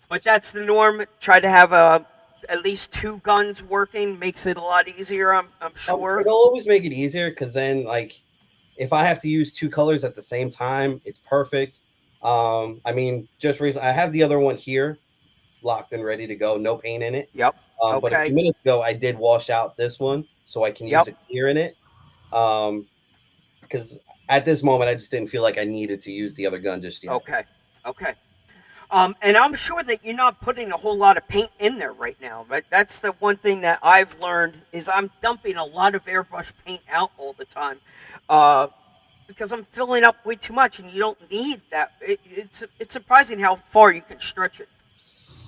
But that's the norm. Try to have at least two guns working makes it a lot easier, I'm sure. It'll always make it easier, because then, like, if I have to use two colors at the same time, it's perfect. I mean, just recently, I have the other one here, locked and ready to go, no paint in it. Yep. Okay. But a few minutes ago, I did wash out this one so I can use a clear in it. Because at this moment, I just didn't feel like I needed to use the other gun just yet. Okay. And I'm sure that you're not putting a whole lot of paint in there right now, but that's the one thing that I've learned is I'm dumping a lot of airbrush paint out all the time, uh, because I'm filling up way too much, and you don't need that. It's surprising how far you can stretch it,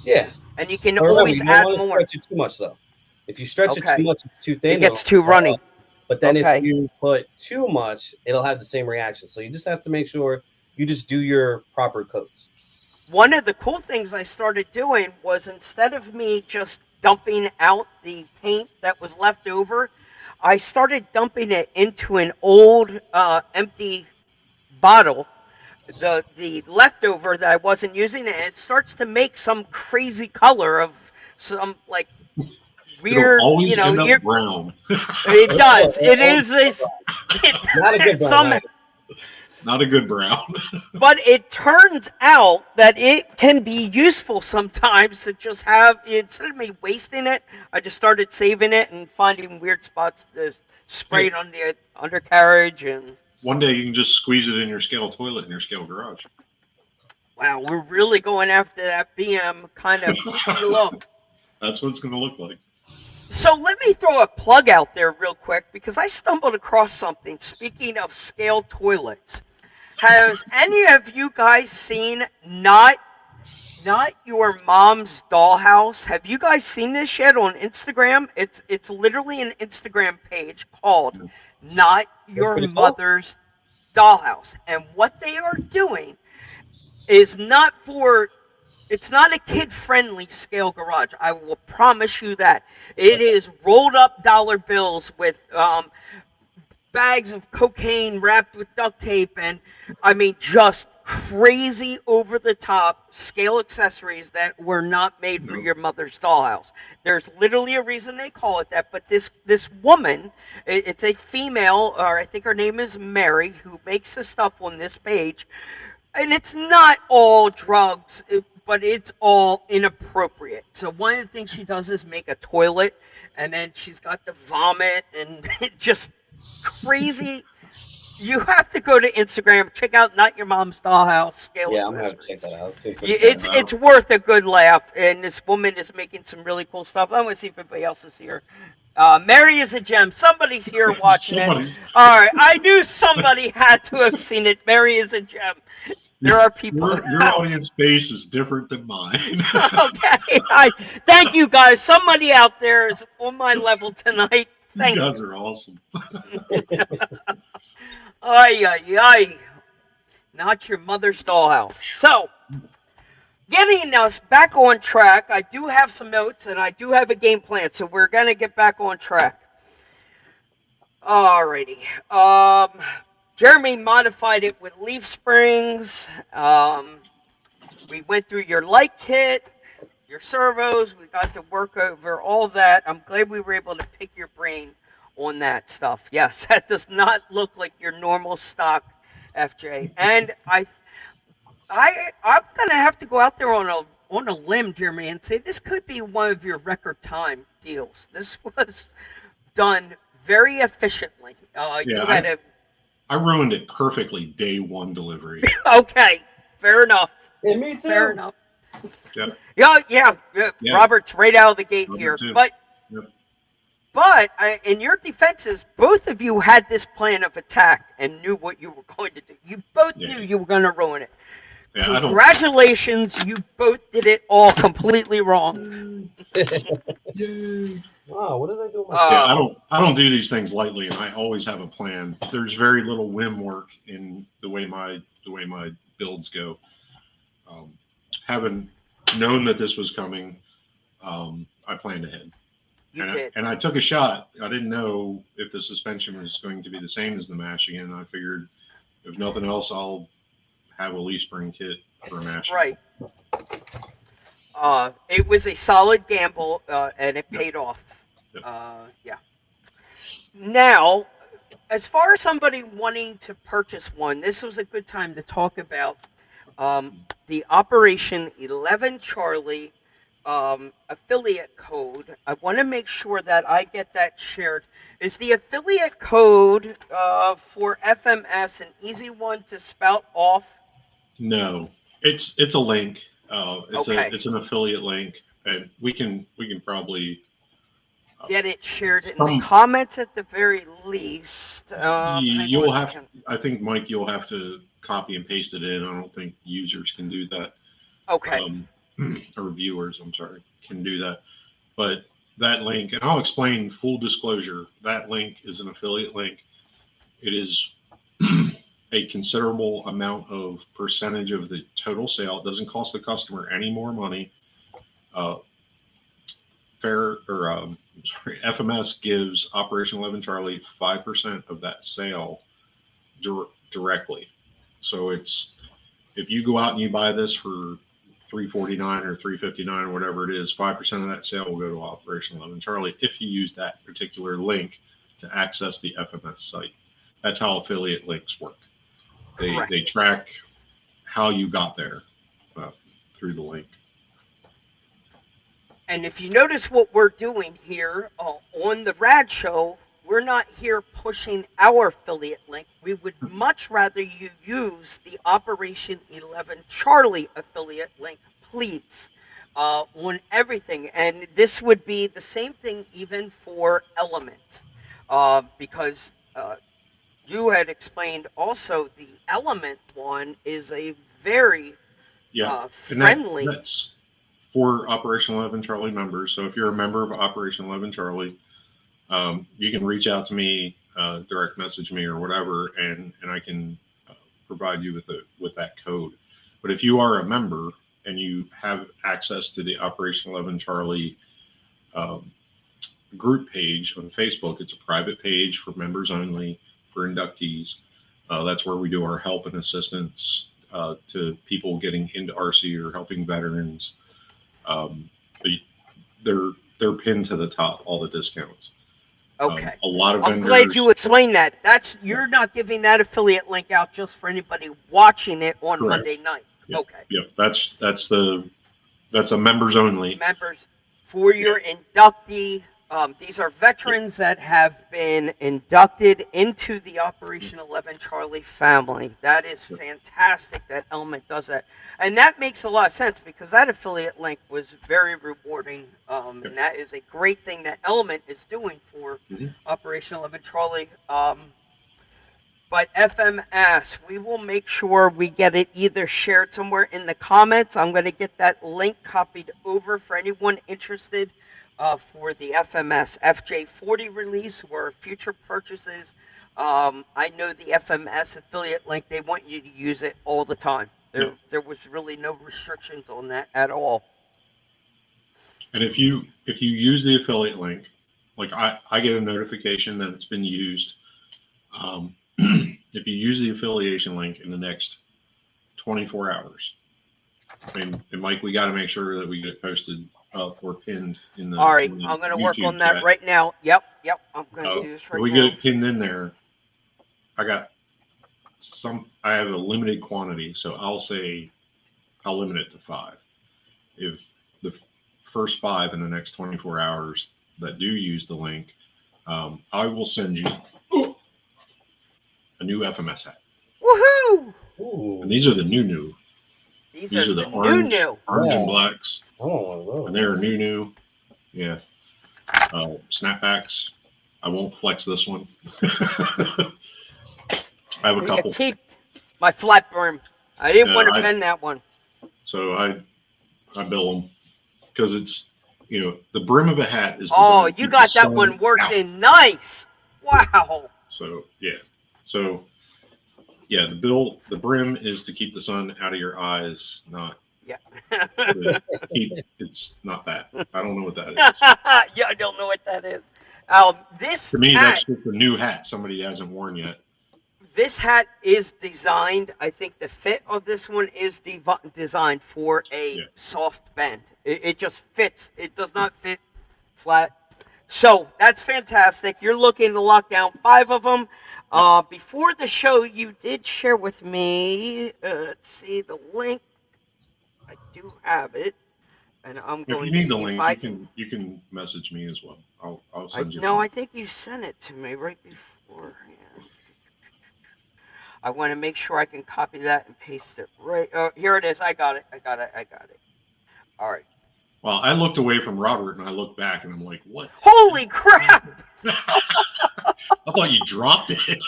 Yeah. and you can But remember, always you don't add want to more. stretch it too much, though. If you stretch it too Okay, much, it's too it thin. gets It'll too fall runny. up. But then if Okay. you put too much, it'll have the same reaction. So you just have to make sure you just do your proper coats. One of the cool things I started doing was instead of me just dumping out the paint that was left over, I started dumping it into an old empty bottle, the leftover that I wasn't using, and it starts to make some crazy color of some like It'll weird, always end up you're, brown. it does. It It'll is a Not a good brown, somehow. either. Not a good brown. But it turns out that it can be useful sometimes to just have, instead of me wasting it, I just started saving it and finding weird spots to spray Hey, it on the undercarriage. And one day you can just squeeze it in your scale toilet in your scale garage. wow, we're really going after that BM kind of poopy look. That's what it's going to look like. So let me throw a plug out there real quick because I stumbled across something. Speaking of scale toilets, has any of you guys seen Not Your Mom's Dollhouse? Have you guys seen this yet on Instagram? It's literally an Instagram page called Not That's Your pretty cool. Mother's Dollhouse. And what they are doing is it's not a kid-friendly scale garage. I will promise you that. It is rolled up dollar bills with bags of cocaine wrapped with duct tape, and I mean just crazy over the top scale accessories that were not made for No. your mother's dollhouse. There's literally a reason they call it that, but this woman, it's a female, or I think her name is Mary, who makes the stuff on this page, and it's not all drugs, but it's all inappropriate. So one of the things she does is make a toilet, and then she's got the vomit and just crazy. You have to go to Instagram, check out Not Your Mom's Dollhouse scale Yeah, I'm gonna have to check accessories. that out. See if It's worth a good laugh, and this woman is making some really cool stuff. I'm gonna see if anybody else is here. Mary is a gem. Somebody's here watching it. Somebody's. All right, I knew somebody had to have seen it. Mary is a gem. There are people. Your audience base is different than mine. Okay, thank you guys. Somebody out there is on my level tonight. You Thank guys you. are awesome. Ay, ay, ay. Not Your Mother's Dollhouse. So, getting us back on track, I do have some notes and I do have a game plan, so we're going to get back on track. Alrighty. Jeremy modified it with leaf springs. We went through your light kit, your servos. We got to work over all that. I'm glad we were able to pick your brain on that stuff. Yes, that does not look like your normal stock FJ. And I'm gonna have to go out there on a limb, Jeremy, and say this could be one of your record time deals. This was done very efficiently. You had a I ruined it perfectly day one delivery. okay, fair enough. Yeah, me too. Fair enough. Yep. Yeah. Yeah. Robert's right out of the gate Robert here. too. But in your defenses, both of you had this plan of attack and knew what you were going to do. You both knew you were going to ruin it. Yeah, I don't. Congratulations, you both did it all completely wrong. Yay. Wow, what did I do? With my Yeah, I don't do these things lightly, and I always have a plan. There's very little whim work in the way my builds go. Having known that this was coming, I planned ahead. You did. And I took a shot. I didn't know if the suspension was going to be the same as the mashing, and I figured if nothing else, I'll have a leaf spring kit for a mashing. Right. It was a solid gamble, and it paid off. Yep. Yeah. Now, as far as somebody wanting to purchase one, this was a good time to talk about the Operation 11 Charlie affiliate code. I want to make sure that I get that shared. Is the affiliate code for FMS an easy one to spout off? No, it's a link. Okay. It's an affiliate link, and we can probably Get it shared in the some comments at the very least. Hang on you'll a have. second. I think Mike, you'll have to copy and paste it in. I don't think users can do that. Okay. Or viewers, I'm sorry, can do that. But that link, and I'll explain full disclosure, that link is an affiliate link. It is a considerable amount of percentage of the total sale. It doesn't cost the customer any more money. FMS gives Operation 11 Charlie 5% of that sale directly. So it's, if you go out and you buy this for $349 or $359 or whatever it is, 5% of that sale will go to Operation 11 Charlie if you use that particular link to access the FMS site. That's how affiliate links work. They track how you got there through the link. And if you notice what we're doing here on the Rad Show, we're not here pushing our affiliate link. We would much rather you use the Operation 11 Charlie affiliate link, please, on everything. And this would be the same thing even for Element, because you had explained also the Element one is a very friendly. And that's for Operation 11 Charlie members. So if you're a member of Operation 11 Charlie, you can reach out to me, direct message me or whatever, and I can provide you with that code. But if you are a member and you have access to the Operation 11 Charlie group page on Facebook, it's a private page for members only, for inductees. That's where we do our help and assistance to people getting into RC or helping veterans. They're pinned to the top, all the discounts. Okay. A lot of I'm vendors. glad you explained that. You're not giving that affiliate link out just for anybody watching it on Correct. Monday night. Yep. Okay. Yep. That's a members only. Members for your inductee. These are veterans that have been inducted into the Operation 11 Charlie family. That is fantastic that Element does that. And that makes a lot of sense because that affiliate link was very rewarding. And that is a great thing that Element is doing for Operation 11 Charlie. But FMS, we will make sure we get it either shared somewhere in the comments. I'm going to get that link copied over for anyone interested. For the FMS FJ40 release or future purchases. I know the FMS affiliate link, they want you to use it all the time. There was really no restrictions on that at all. And if you use the affiliate link, like I get a notification that it's been used. If you use the affiliation link in the next 24 hours, and Mike, we got to make sure that we get it posted or pinned in the. All right, I'm going to work on that right now. Yep, I'm going to do this right now. If we get it pinned in there, I have a limited quantity, so I'll limit it to 5. If the first 5 in the next 24 hours that do use the link, I will send you a new FMS hat. Woohoo! Ooh. And these are the new. These are the orange and blacks. And they're new. Yeah. Snapbacks. I won't flex this one. I have a couple. Keep my flat brim. I didn't want to bend that one. So I bill them because it's, the brim of a hat is. Oh, you got that one worked in nice. Wow. So the brim is to keep the sun out of your eyes, not. Yeah. It's not that. I don't know what that is. Yeah, I don't know what that is. This to me, hat, that's just a new hat somebody hasn't worn yet. This hat is designed. I think the fit of this one is designed for a soft bend. It just fits. It does not fit flat. So that's fantastic. You're looking to lock down 5 of them. Before the show, you did share with me. Let's see the link. I do have it, and I'm going to see the link, if you can message me as well. I'll send you. No, I think you sent it to me right before. I want to make sure I can copy that and paste it right. Oh, here it is. I got it. All right. Well, I looked away from Robert and I looked back and I'm like, what? Holy crap! I thought you dropped it.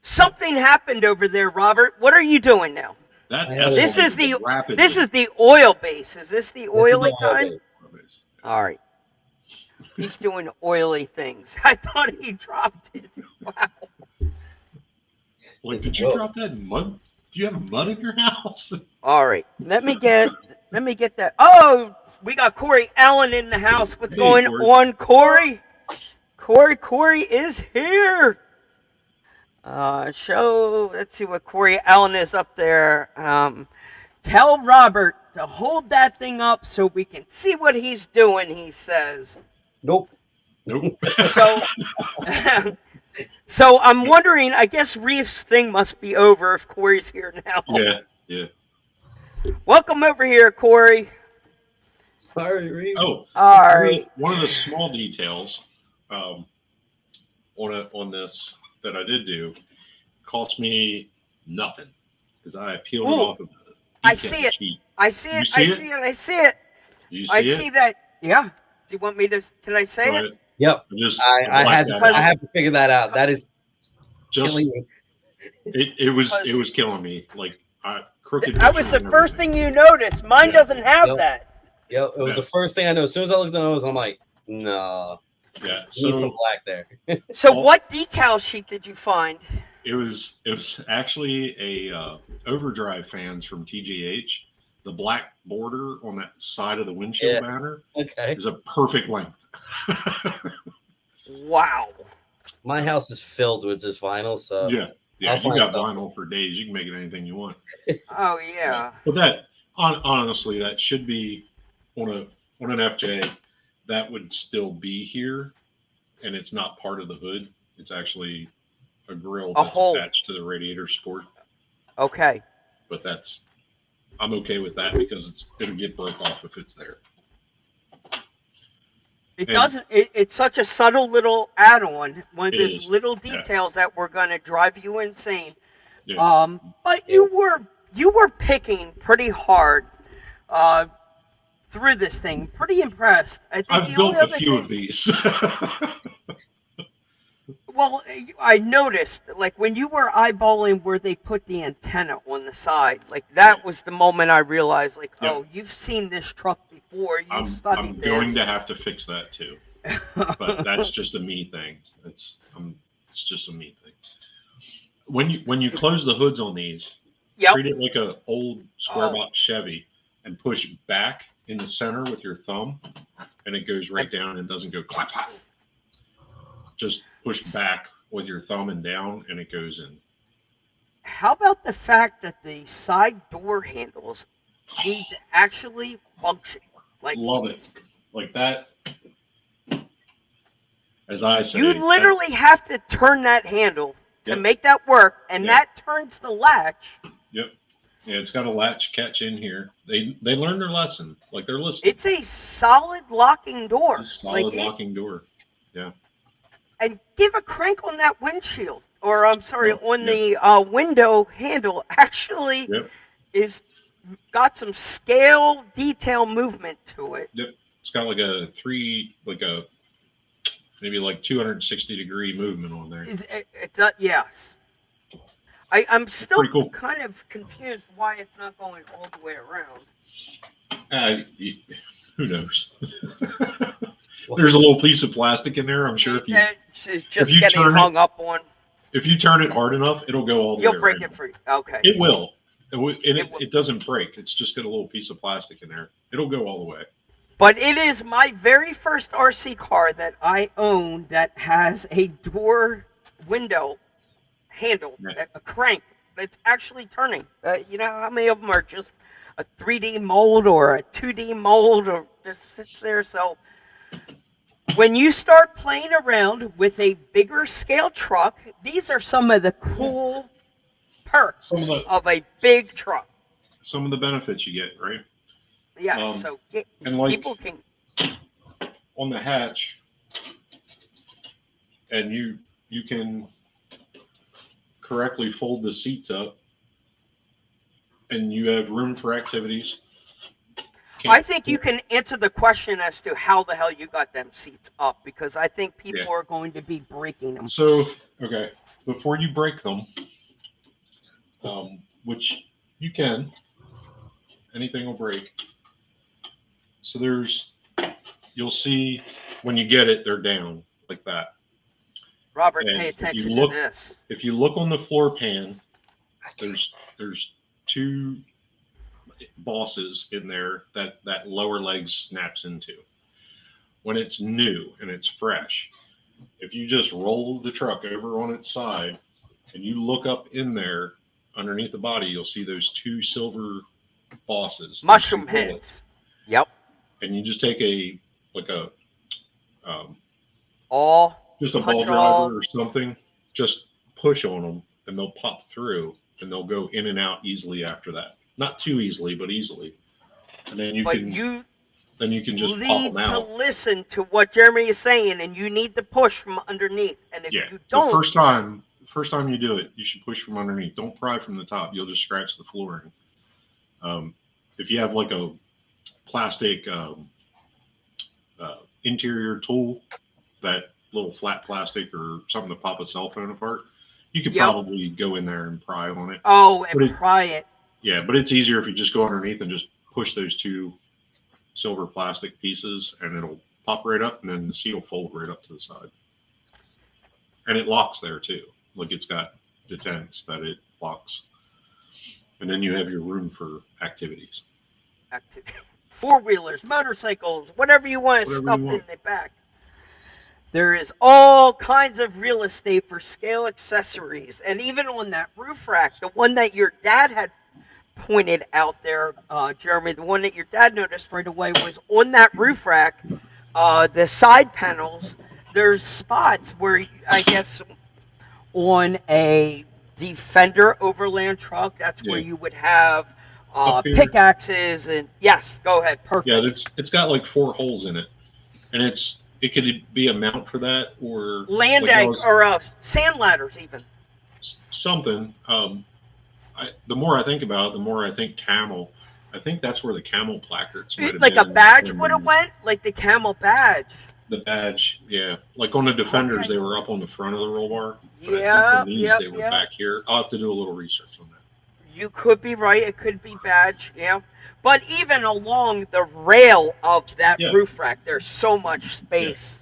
Something happened over there, Robert. What are you doing now? This is the oil base. Is this the oily time? All right. He's doing oily things. I thought he dropped it. Wow. Like, did you drop that in mud? Do you have mud in your house? All right. Let me get that. Oh, we got Corey Allen in the house. What's going on, Corey? Corey is here. Let's see what Corey Allen is up there. Tell Robert to hold that thing up so we can see what he's doing, he says. Nope. So I'm wondering, I guess Reef's thing must be over if Corey's here now. Yeah. Welcome over here, Corey. Sorry, Reef. Oh, all right. One of the small details on this that I did do cost me nothing because I peeled it off of the I see it. sheet. I see it. You see it? That. Yeah. Do you want me to? Can I say it? Yep. I have to figure that out. That is killing me. It was killing me. Like crooked. That was the first thing you noticed. Mine doesn't have that. Yep. It was the first thing I noticed. As soon as I looked at the nose, I'm like, no. Yeah. Need some black there. So what decal sheet did you find? It was actually a overdrive fans from TGH. The black border on that side of the windshield banner is a perfect length. Wow. My house is filled with this vinyl, so yeah, you got vinyl for days. You can make it anything you want. Oh yeah. But that honestly, that should be on an FJ. That would still be here, and it's not part of the hood. It's actually a grill that's attached to the radiator support. Okay. But I'm okay with that because it'll get broke off if it's there. It's such a subtle little add-on, one of those little details that were going to drive you insane. Yeah. But you were picking pretty hard through this thing. Pretty impressed. I've built a few of these. Well, I noticed, like, when you were eyeballing where they put the antenna on the side, like, that was the moment I realized, like, oh, you've seen this truck before. You've studied this. I'm going to have to fix that, too. But that's just a me thing. It's just a me thing. When you close the hoods on these, treat it like a old square box Chevy and push back in the center with your thumb, and it goes right down and doesn't go clap, clap. Just push back with your thumb and down, and it goes in. How about the fact that the side door handles need to actually function? Like, love it. Like that. As I say, you literally have to turn that handle to make that work, and that turns the latch. Yep. Yeah, it's got a latch catch in here. They learned their lesson. Like, they're listening. It's a solid locking door. It's a solid locking door. Yeah. And give a crank on that windshield, or I'm sorry, on the window handle. Actually, is got some scale detail movement to it. Yep, it's got like maybe 260 degree movement on there. Yes. I'm still kind of confused why it's not going all the way around. Who knows? There's a little piece of plastic in there. I'm sure it's just getting hung up on. If you turn it hard enough, it'll go all the way. You'll break it free. Okay. It will. It doesn't break. It's just got a little piece of plastic in there. It'll go all the way. But it is my very first RC car that I own that has a door window handle, a crank that's actually turning. You know how many of them are just a 3D mold or a 2D mold or just sits there? So when you start playing around with a bigger scale truck, these are some of the cool perks of a big truck. Some of the benefits you get, right? Yeah, so people can... On the hatch, and you you can correctly fold the seats up, and you have room for activities. I think you can answer the question as to how the hell you got them seats up, because I think people are going to be breaking them. So, okay, before you break them, which you can, anything will break. So you'll see when you get it, they're down like that. Robert, And pay attention to this. If you look on the floor pan, there's two bosses in there that lower leg snaps into. When it's new and it's fresh, if you just roll the truck over on its side and you look up in there underneath the body, you'll see those two silver bosses, mushroom heads. Yep. And you just take a just a ball driver or something, just push on them and they'll pop through and they'll go in and out easily after that. Not too easily, but easily. And then you can just pop them out. To listen to what Jeremy is saying, and you need to push from underneath. And if you don't, the first time you do it, you should push from underneath. Don't pry from the top. You'll just scratch the flooring. If you have like a plastic interior tool, that little flat plastic or something to pop a cell phone apart, you could probably go in there and pry on it. Pry it. Yeah, but it's easier if you just go underneath and just push those two silver plastic pieces, and it'll pop right up, and then the seat will fold right up to the side. And it locks there too. Like it's got detents that it locks. And then you have your room for activities. Four-wheelers, motorcycles, whatever you want to stuff in the back. There is all kinds of real estate for scale accessories. And even on that roof rack, the one that your dad had pointed out there, Jeremy, the one that your dad noticed right away was on that roof rack, the side panels, there's spots where I guess on a Defender Overland truck, that's where you would have pickaxes and yes, go ahead, perfect. Yeah, it's got like 4 holes in it, and it could be a mount for that or land egg or sand ladders even. Something. The more I think about it, the more I think camel. I think that's where the camel placards might have like been. A badge would have went, like the camel badge. The badge, yeah. Like on the Defenders, they were up on the front of the roll bar. Yeah, they were back here. I'll have to do a little research on that. You could be right. It could be badge, yeah. But even along the rail of that roof rack, there's so much space.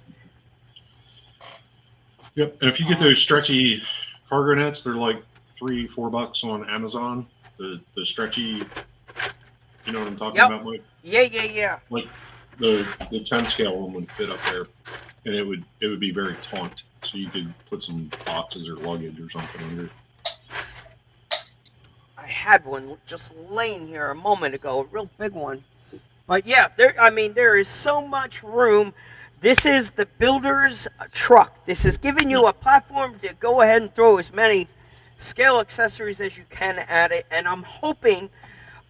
Yep. And if you get those stretchy cargo nets, they're like $3-4 on Amazon. The stretchy, you know what I'm talking about, Mike? Yeah. Like the 10 scale one would fit up there, and it would be very taut, so you could put some boxes or luggage or something under. I had one just laying here a moment ago, a real big one. But yeah, there is so much room. This is the builder's truck. This is giving you a platform to go ahead and throw as many scale accessories as you can at it, and I'm hoping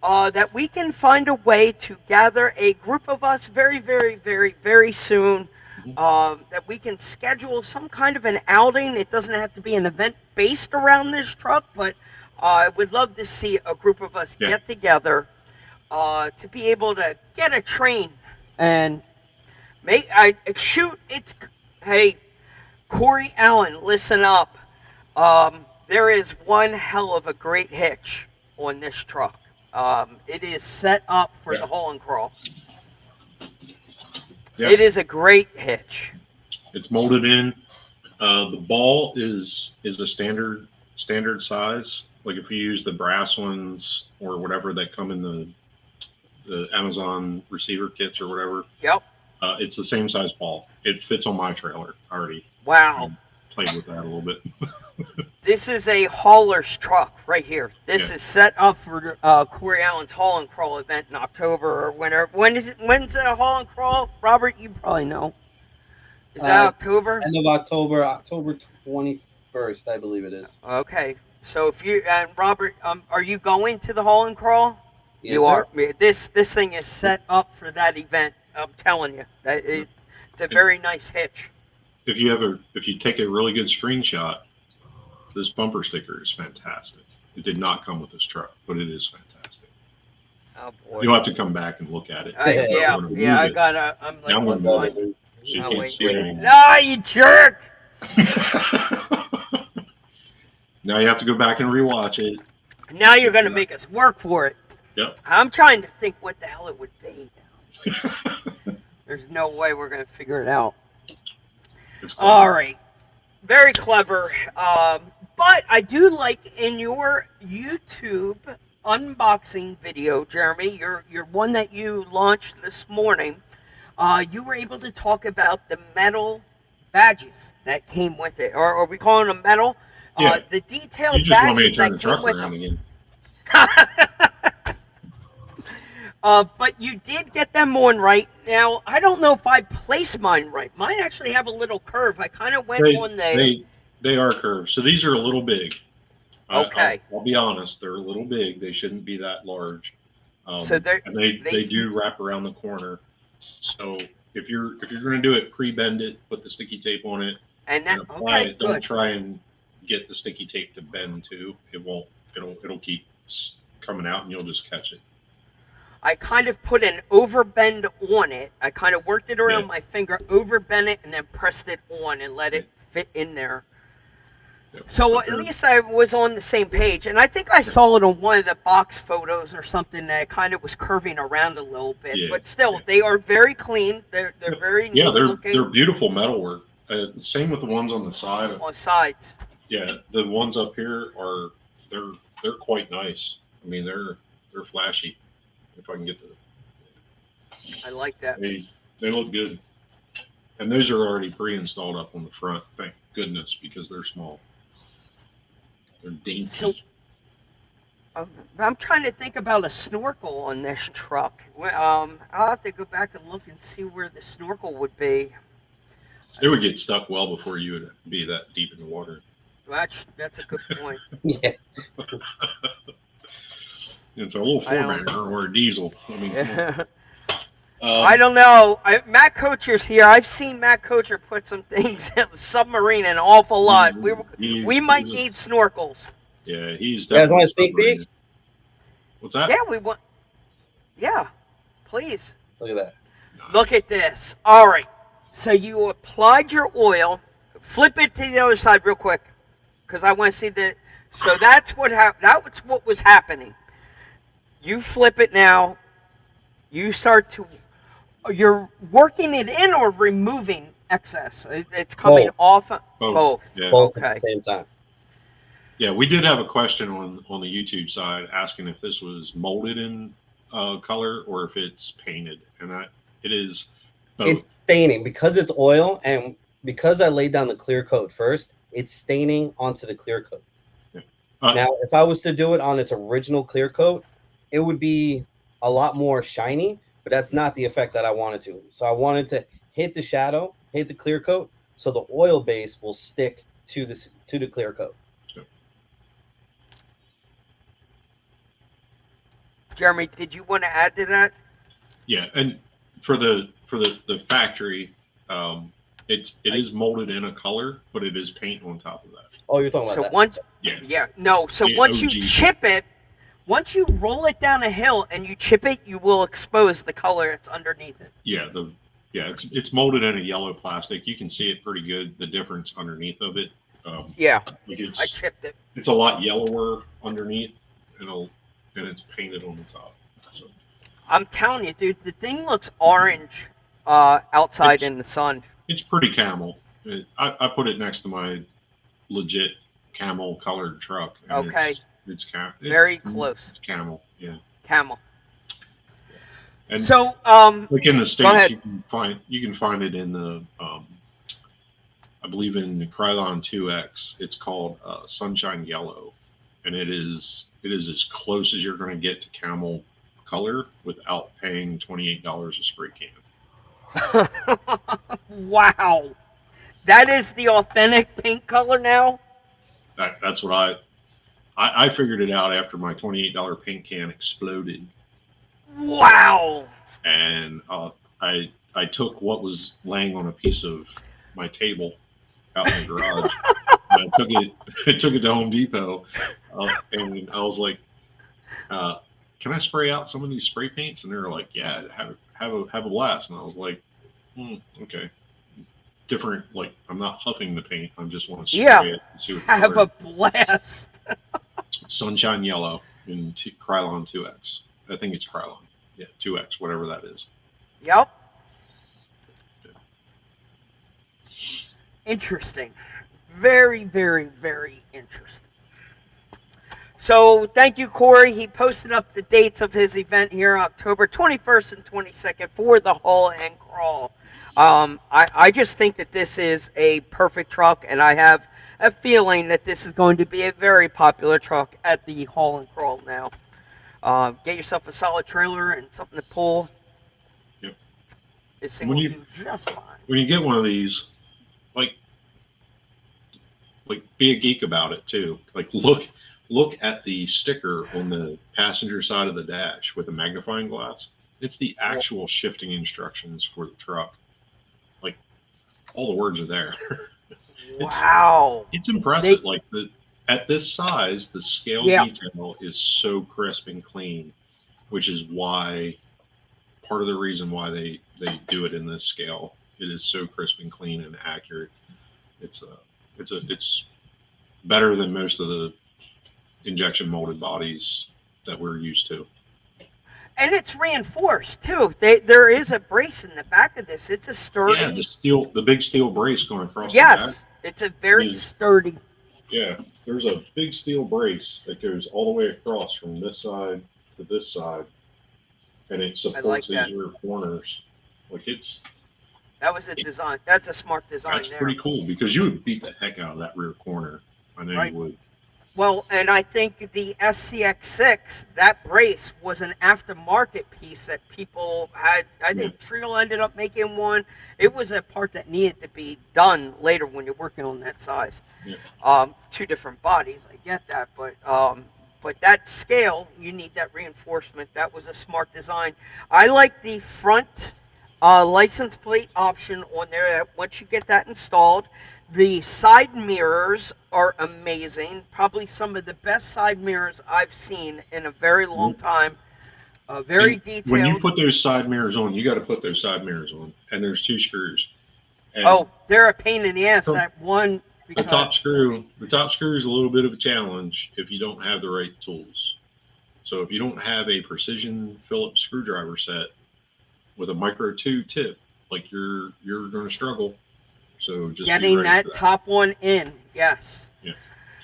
that we can find a way to gather a group of us very, very, very, very soon, that we can schedule some kind of an outing. It doesn't have to be an event based around this truck, but I would love to see a group of us get together to be able to get a train and hey, Corey Allen, listen up. There is one hell of a great hitch on this truck. It is set up for the haul and crawl. Yep. It is a great hitch. It's molded in. The ball is a standard size. Like if you use the brass ones or whatever that come in the Amazon receiver kits or whatever. Yep. It's the same size ball. It fits on my trailer already. Wow. Played with that a little bit. This is a hauler's truck right here. This is set up for Corey Allen's haul and crawl event in October or whenever. When's the haul and crawl? Robert, you probably know. Is that October? End of October, October 21st, I believe it is. Okay. So if you and Robert, are you going to the haul and crawl? Yes, you sir. are. This thing is set up for that event. I'm telling you, it's a very nice hitch. if you take a really good screenshot, this bumper sticker is fantastic. It did not come with this truck, but it is fantastic. Oh boy. You'll have to come back and look at it. Yeah. I gotta. I'm like, Now I'm going. so you Oh, can't wait, see it wait. anymore. No, you jerk! Now you have to go back and rewatch it. Now you're gonna make us work for it. Yep. I'm trying to think what the hell it would be. There's no way we're gonna figure it out. All right. Very clever. But I do like in your YouTube unboxing video, Jeremy, your one that you launched this morning, you were able to talk about the metal badges that came with it. Or are we calling them metal? Yeah. The detailed You just want me to badges turn the that came truck with around them. again. But you did get them on right. Now, I don't know if I placed mine right. Mine actually have a little curve. I kind of went on the... They are curved. So these are a little big. Okay. I'll be honest. They're a little big. They shouldn't be that large. So and they do wrap around the corner. So if you're going to do it, pre-bend it, put the sticky tape on it, and then apply okay, it. Don't good. try and get the sticky tape to bend too. It won't. It'll keep coming out, and you'll just catch it. I kind of put an overbend on it. I kind of worked it around my finger, overbent it, and then pressed it on and let it fit in there. Yep. So at least I was on the same page. And I think I saw it on one of the box photos or something that kind of was curving around a little bit. Yeah. But still, they are very clean. They're very neat looking. They're beautiful metalwork. Same with the ones on the side. On sides. Yeah, the ones up here they're quite nice. I mean, they're flashy. If I can get I like that. They look good, and those are already pre-installed up on the front. Thank goodness, because they're small. They're dainty. So, I'm trying to think about a snorkel on this truck. I'll have to go back and look and see where the snorkel would be. It would get stuck well before you would be that deep in the water. That's a good point. Yeah. It's a little four-banger or a diesel. I mean, I don't know. Matt Kocher's here. I've seen Matt Kocher put some things in the submarine an awful lot. We might need snorkels. Yeah, he's definitely. You guys want a sneak peek? What's that? Yeah, we want. Yeah, please. Look at that. Look at this. All right. So you applied your oil. Flip it to the other side real quick, because I want to see the. So that's what That's what was happening. You flip it now. You start to. You're working it in or removing excess. It's coming off. Both. Yeah. Both at the same time. Yeah, we did have a question on the YouTube side asking if this was molded in color or if it's painted, and it is both. It's staining because it's oil, and because I laid down the clear coat first, it's staining onto the clear coat. Yeah. Now, if I was to do it on its original clear coat, it would be a lot more shiny, but that's not the effect that I wanted to. So I wanted to hit the shadow, hit the clear coat, so the oil base will stick to the clear coat. Jeremy, did you want to add to that? Yeah, and for the factory, it is molded in a color, but it is paint on top of that. Oh, you're talking about that? Once, So The once OG. you chip it, once you roll it down a hill and you chip it, you will expose the color that's underneath it. Yeah, it's molded in a yellow plastic. You can see it pretty good. The difference underneath of it. I chipped it. It's a lot yellower underneath, and it's painted on the top. So I'm telling you, dude, the thing looks orange outside in the sun. it's pretty camel. I put it next to my legit camel colored truck. And Okay. It's Very close. It's camel. Yeah. Camel. And so, like in the States, go ahead. you can find it in the I believe in the Krylon 2X. It's called Sunshine Yellow, and it is as close as you're going to get to camel color without paying $28 a spray can. Wow, that is the authentic paint color now. That's what I figured it out after my $28 paint can exploded. Wow. And I took what was laying on a piece of my table out in the garage. And I took it to Home Depot, and I was like, "Can I spray out some of these spray paints?" And they were like, "Yeah, have a blast." And I was like, "Okay." Different, like I'm not huffing the paint. I just want to spray it and see what have color. a blast. Sunshine Yellow in Krylon 2X. I think it's Krylon. Yeah, 2X, whatever that is. Yep. Interesting. Very, very, very interesting. So thank you, Corey. He posted up the dates of his event here, October 21st and 22nd for the Haul and Crawl. I just think that this is a perfect truck, and I have a feeling that this is going to be a very popular truck at the Haul and Crawl now. Get yourself a solid trailer and something to pull. Yep. This thing will do just fine. When you get one of these, like be a geek about it too. Like look at the sticker on the passenger side of the dash with a magnifying glass. It's the actual shifting instructions for the truck. Like all the words are there. Wow. It's impressive. At this size, the scale detail is so crisp and clean, which is why part of the reason why they do it in this scale. It is so crisp and clean and accurate. It's better than most of the injection molded bodies that we're used to. And it's reinforced too. There is a brace in the back of this. It's a sturdy. Yeah, the big steel brace going across the back. back. It's a very sturdy. Yeah, there's a big steel brace that goes all the way across from this side to this side, and it supports these rear corners. That was a design. That's a smart design. That's pretty cool because you would beat the heck out of that rear corner. I know you would. Well, and I think the SCX6, that brace was an aftermarket piece that people had. I think Trio ended up making one. It was a part that needed to be done later when you're working on that size. Yeah. Two different bodies, I get that, but that scale, you need that reinforcement. That was a smart design. I like the front license plate option on there. Once you get that installed, the side mirrors are amazing. Probably some of the best side mirrors I've seen in a very long time. Very detailed. When you put those side mirrors on, you got to put those side mirrors on, and there's 2 screws. And they're a pain in the ass. That one. The top screw is a little bit of a challenge if you don't have the right tools. So if you don't have a precision Phillips screwdriver set with a micro 2 tip, like you're going to struggle. So just getting that top one in, yes. Yeah,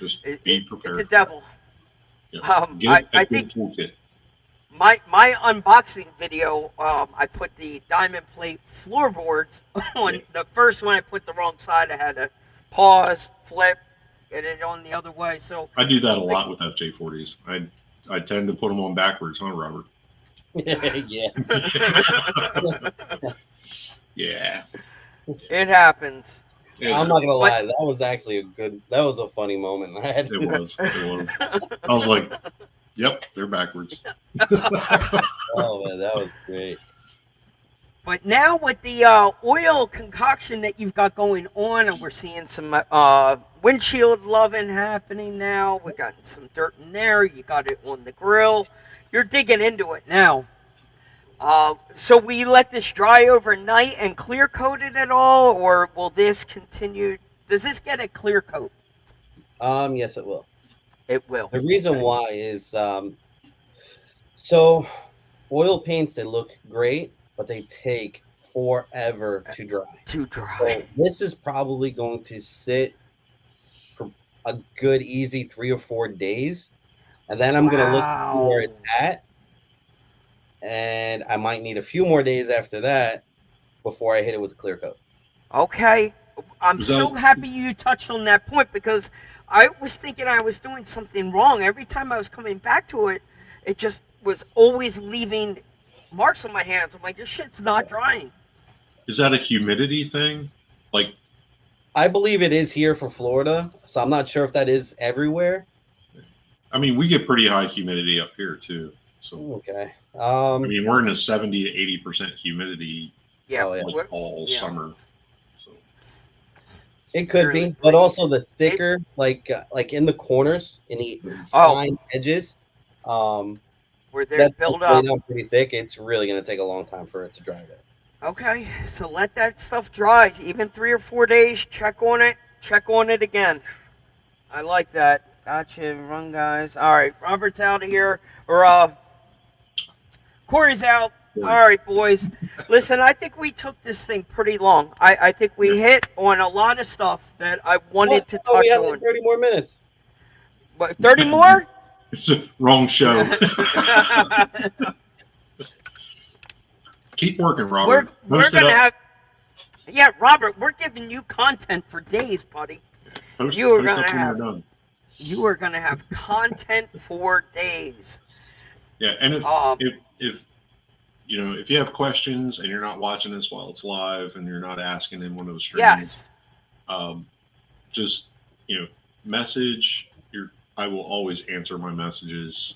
just be prepared. It's a devil. Yeah. I think my unboxing video, I put the diamond plate floorboards on. The first one I put the wrong side. I had to pause, flip, get it on the other way. So I do that a lot with FJ40s. I tend to put them on backwards, huh, Robert? Yeah. Yeah. It happens. Yeah. I'm not gonna lie, that was actually that was a funny moment. It was. I was like, yep, they're backwards. Oh man, that was great. But now with the oil concoction that you've got going on, and we're seeing some windshield loving happening now. We've gotten some dirt in there. You got it on the grill. You're digging into it now. So will you let this dry overnight and clear coat it at all, or will this continue? Does this get a clear coat? Yes, it will. It will. The reason why is so oil paints, they look great, but they take forever to dry. So this is probably going to sit for a good, easy 3 or 4 days. And then I'm going to look to see where it's at. And I might need a few more days after that before I hit it with a clear coat. Okay. I'm so happy you touched on that point because I was thinking I was doing something wrong. Every time I was coming back to it, it just was always leaving marks on my hands. I'm like, this shit's not drying. Is that a humidity thing? Like, I believe it is here for Florida, so I'm not sure if that is everywhere. I mean, we get pretty high humidity up here too. So okay. I mean, we're in a 70 to 80% humidity. Yeah, all summer. So It could Really, be, but please. also the thicker, like in the corners, in the Oh, fine edges, where they're that built laid up. out pretty thick. It's really going to take a long time for it to dry there. Okay, so let that stuff dry. Even 3 or 4 days. Check on it. Check on it again. I like that. Gotcha. Run, guys. All right, Robert's out of here. Or Corey's out. Corey. All right, boys. Listen, I think we took this thing pretty long. I think we hit on a lot of stuff that I wanted to Oh, we touch have on. like 30 more minutes. What, 30 more? It's the wrong show. Keep working, Robert. We're going to have... Yeah, Robert, we're giving you content for days, buddy. You are going to have... You are going to have content for days. Yeah, and if if you have questions and you're not watching this while it's live and you're not asking in one of the streams, just message. I will always answer my messages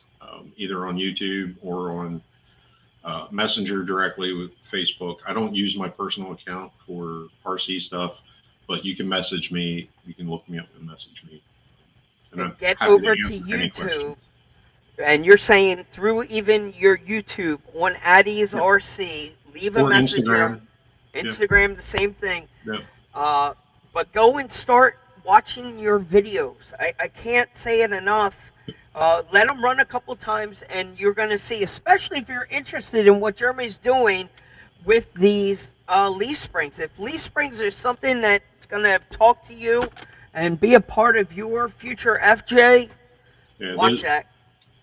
either on YouTube or on Messenger directly with Facebook. I don't use my personal account for RC stuff, but you can message me. You can look me up and message me. And get over to YouTube. And you're saying through even your YouTube on Addie's RC, leave a message. Instagram, the same thing. But go and start watching your videos. I can't say it enough. Let them run a couple times, and you're going to see, especially if you're interested in what Jeremy's doing with these leaf springs. If leaf springs are something that's going to talk to you and be a part of your future FJ, watch that.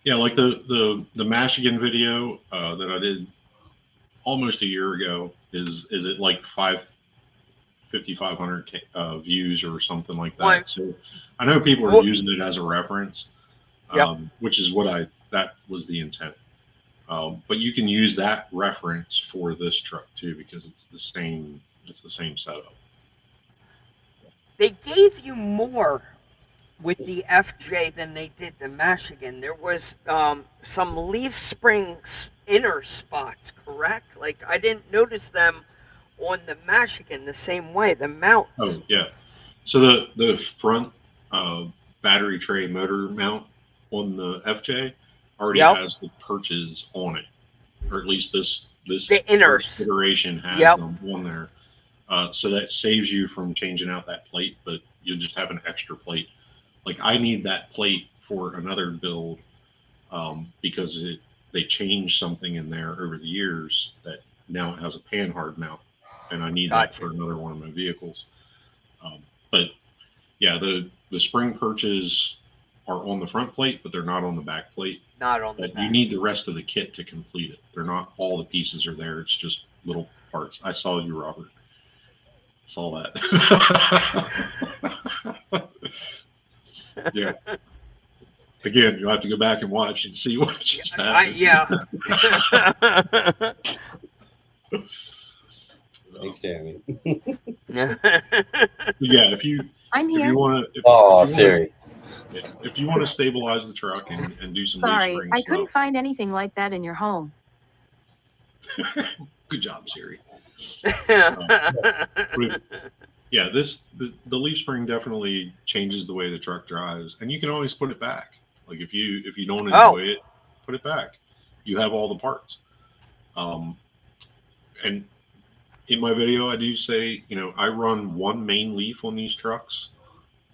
Yeah, like the Michigan video that I did almost a year ago is it like 5,500 views or something like that. Right. So I know people are using it as a reference, which is that was the intent. But you can use that reference for this truck too because it's the same setup. They gave you more with the FJ than they did the Michigan. There was some leaf springs inner spots, correct? Like I didn't notice them on the Michigan the same way, the mount. Oh yeah. So the front battery tray motor mount on the FJ already has the perches on it, or at least this the inners iteration has them on there. So that saves you from changing out that plate, but you'll just have an extra plate. Like I need that plate for another build because they changed something in there over the years that now it has a panhard mount, and I need that for another one of my vehicles. But yeah, the spring perches are on the front plate, but they're not on the back plate. Not on the back. You need the rest of the kit to complete it. They're not all the pieces are there. It's just little parts. I saw you, Robert. Saw that. Yeah. Again, you'll have to go back and watch and see what just happened. Thanks, Jeremy. Yeah, if you want to, Siri. If you want to stabilize the truck and do some Sorry, I couldn't find anything like that in your home. Good job, Siri. Yeah, the leaf spring definitely changes the way the truck drives, and you can always put it back. Like if you don't enjoy it, put it back. You have all the parts. And in my video, I do say, I run one main leaf on these trucks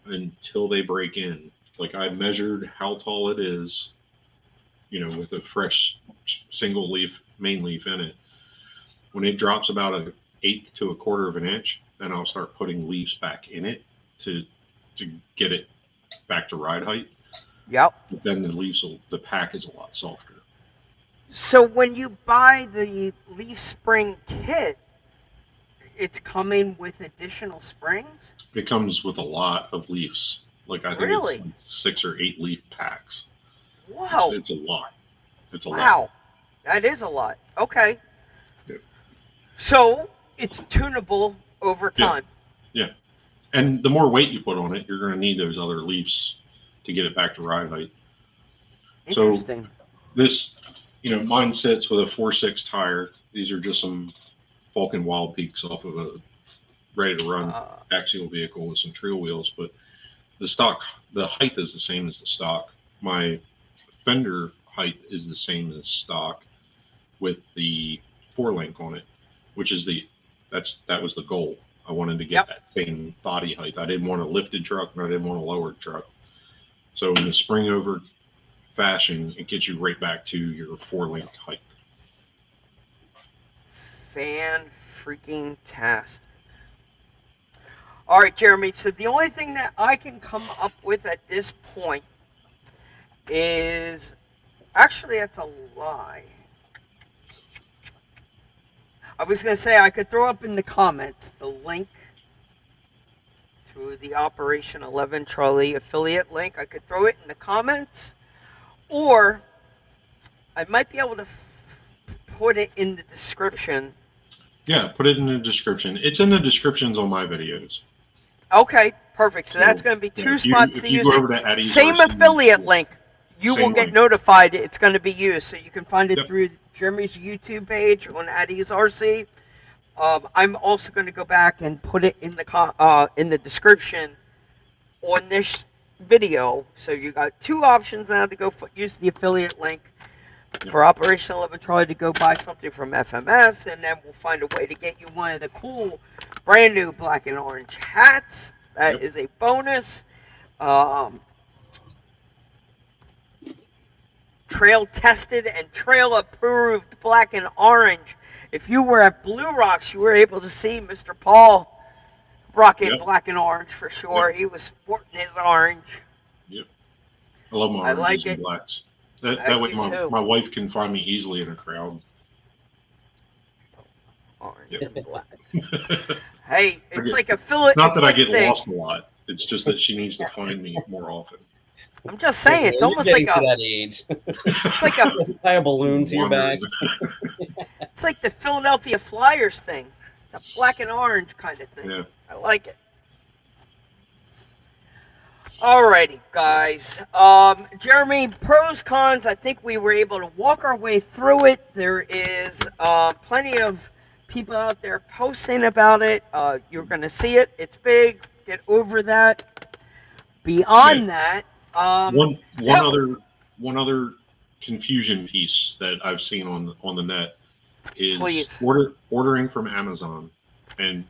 until they break in. Like I measured how tall it is, with a fresh single leaf, main leaf in it. When it drops about an 1/8 to 1/4 of an inch, then I'll start putting leaves back in it to get it back to ride height. Yep. But then the pack is a lot softer. So when you buy the leaf spring kit, it's coming with additional springs? It comes with a lot of leaves. Like I think it's like 6 or 8 leaf packs. Wow. It's a lot. It's a lot. Wow. That is a lot. Okay. Yeah. So it's tunable over time. Yeah. And the more weight you put on it, you're going to need those other leaves to get it back to ride height. Interesting. So this, mine sits with a 4.6 tire. These are just some Falcon Wild Peaks off of a ready to run axial vehicle with some trail wheels, but the height is the same as the stock. My fender height is the same as stock with the 4-link on it, which is that was the goal. I wanted to get that same body height. I didn't want a lifted truck and I didn't want a lowered truck. So in the spring over fashion, it gets you right back to your 4-link height. Fan-freaking-tastic. All right, Jeremy, so the only thing that I can come up with at this point is... Actually, that's a lie. I was going to say I could throw up in the comments the link to the Operation 11 Charlie affiliate link. I could throw it in the comments, or I might be able to put it in the description. Yeah, put it in the description. It's in the descriptions on my videos. Okay, perfect. So that's going to be two spots to use it. Same affiliate link. You will get notified it's going to be used, so you can find it through Jeremy's YouTube page on Addie's RC. I'm also going to go back and put it in the description on this video. So you got two options now to go use the affiliate link for Operation 11 Charlie to go buy something from FMS, and then we'll find a way to get you one of the cool brand new black and orange hats. That is a bonus. Trail tested and trail approved black and orange. If you were at Blue Rocks, you were able to see Mr. Paul rocking black and orange for sure. He was sporting his orange. Yep. I love my oranges and blacks. That way my wife can find me easily in a crowd. Orange and black. Hey, it's like a fillet. It's not that I get lost a lot. It's just that she needs to find me more often. I'm just saying, it's almost like to that age. It's like a tie a balloon to your back. It's like the Philadelphia Flyers thing. It's a black and orange kind of thing. Yeah. I like it. Alrighty, guys. Jeremy, pros, cons, I think we were able to walk our way through it. There is plenty of people out there posting about it. You're going to see it. It's big. Get over that. Beyond that, one other confusion piece that I've seen on the net is ordering from Amazon, and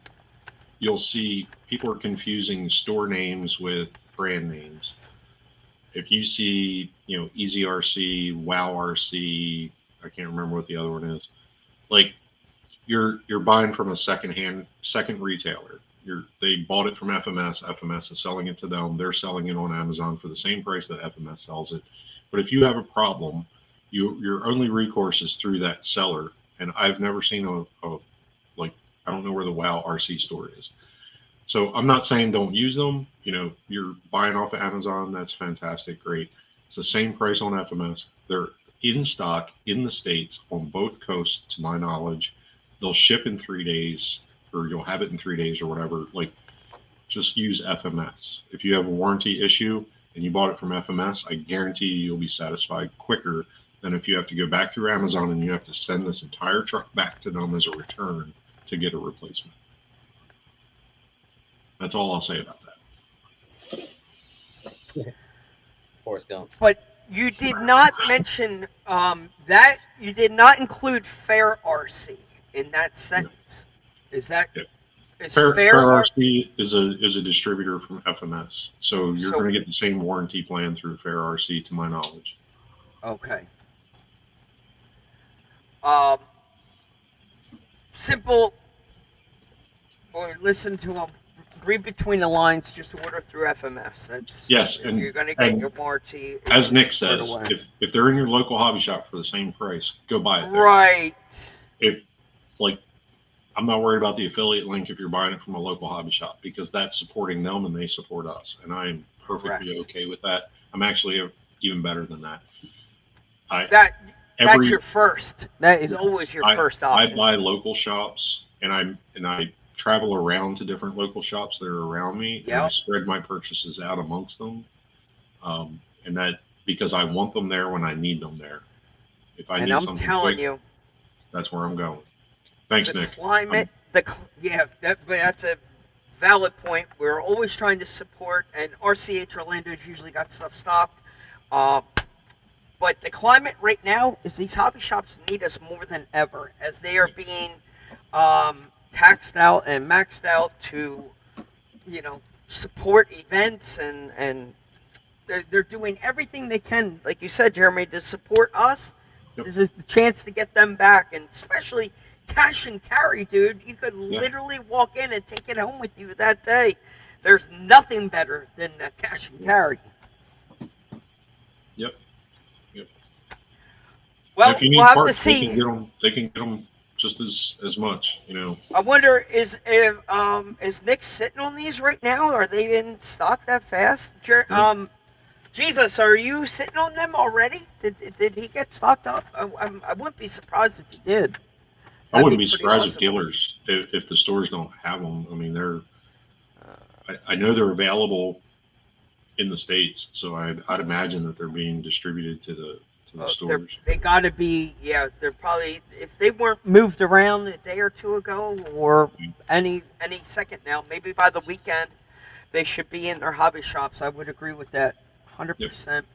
you'll see people are confusing store names with brand names. If you see, Easy RC, Wow RC, I can't remember what the other one is. Like, you're buying from a second retailer. They bought it from FMS. FMS is selling it to them. They're selling it on Amazon for the same price that FMS sells it. But if you have a problem, your only recourse is through that seller. And I've never seen I don't know where the Wow RC store is. So I'm not saying don't use them. You're buying off of Amazon. That's fantastic. Great. It's the same price on FMS. They're in stock in the States on both coasts, to my knowledge. They'll ship in 3 days, or you'll have it in 3 days or whatever. Like, just use FMS. If you have a warranty issue and you bought it from FMS, I guarantee you'll be satisfied quicker than if you have to go back through Amazon and you have to send this entire truck back to them as a return to get a replacement. That's all I'll say about that. Forrest Gump. But you did not mention that you did not include Fair RC in that sentence. Is that is Fair RC is a distributor from FMS, so you're going to get the same warranty plan through Fair RC, to my knowledge. Okay. Simple, or listen to them. Read between the lines. Just order through FMS. That's and you're going to get your warranty. As Nick says, if they're in your local hobby shop for the same price, go buy it there. Right. I'm not worried about the affiliate link if you're buying it from a local hobby shop, because that's supporting them and they support us, and I'm perfectly okay with that. I'm actually even better than that. That's your first. That is always your first option. I buy local shops, and I travel around to different local shops that are around me, and I spread my purchases out amongst them. And that because I want them there when I need them there. If I need something quick, that's where I'm going. Thanks, Nick. Climate, that's a valid point. We're always trying to support, and RCH Orlando's usually got stuff stocked. Uh, but the climate right now is these hobby shops need us more than ever, as they are being taxed out and maxed out to, support events, and they're doing everything they can, like you said, Jeremy, to support us. Yep. This is the chance to get them back, and especially cash and carry, dude. You could literally walk in and take it home with you that day. There's nothing better than cash and carry. Yep. Well, if you need we'll have parts, to see. They can get them just as much, I wonder, is Nick sitting on these right now? Are they in stock that fast? Jesus, are you sitting on them already? Did he get stocked up? I wouldn't be surprised if he did. I wouldn't be surprised awesome. if dealers, if the stores don't have them. I mean, I know they're available in the States, so I'd imagine that they're being distributed to the stores. They got to be, they're probably, if they weren't moved around a day or two ago, or any second now, maybe by the weekend, they should be in their hobby shops. I would agree with that, 100%. Yep.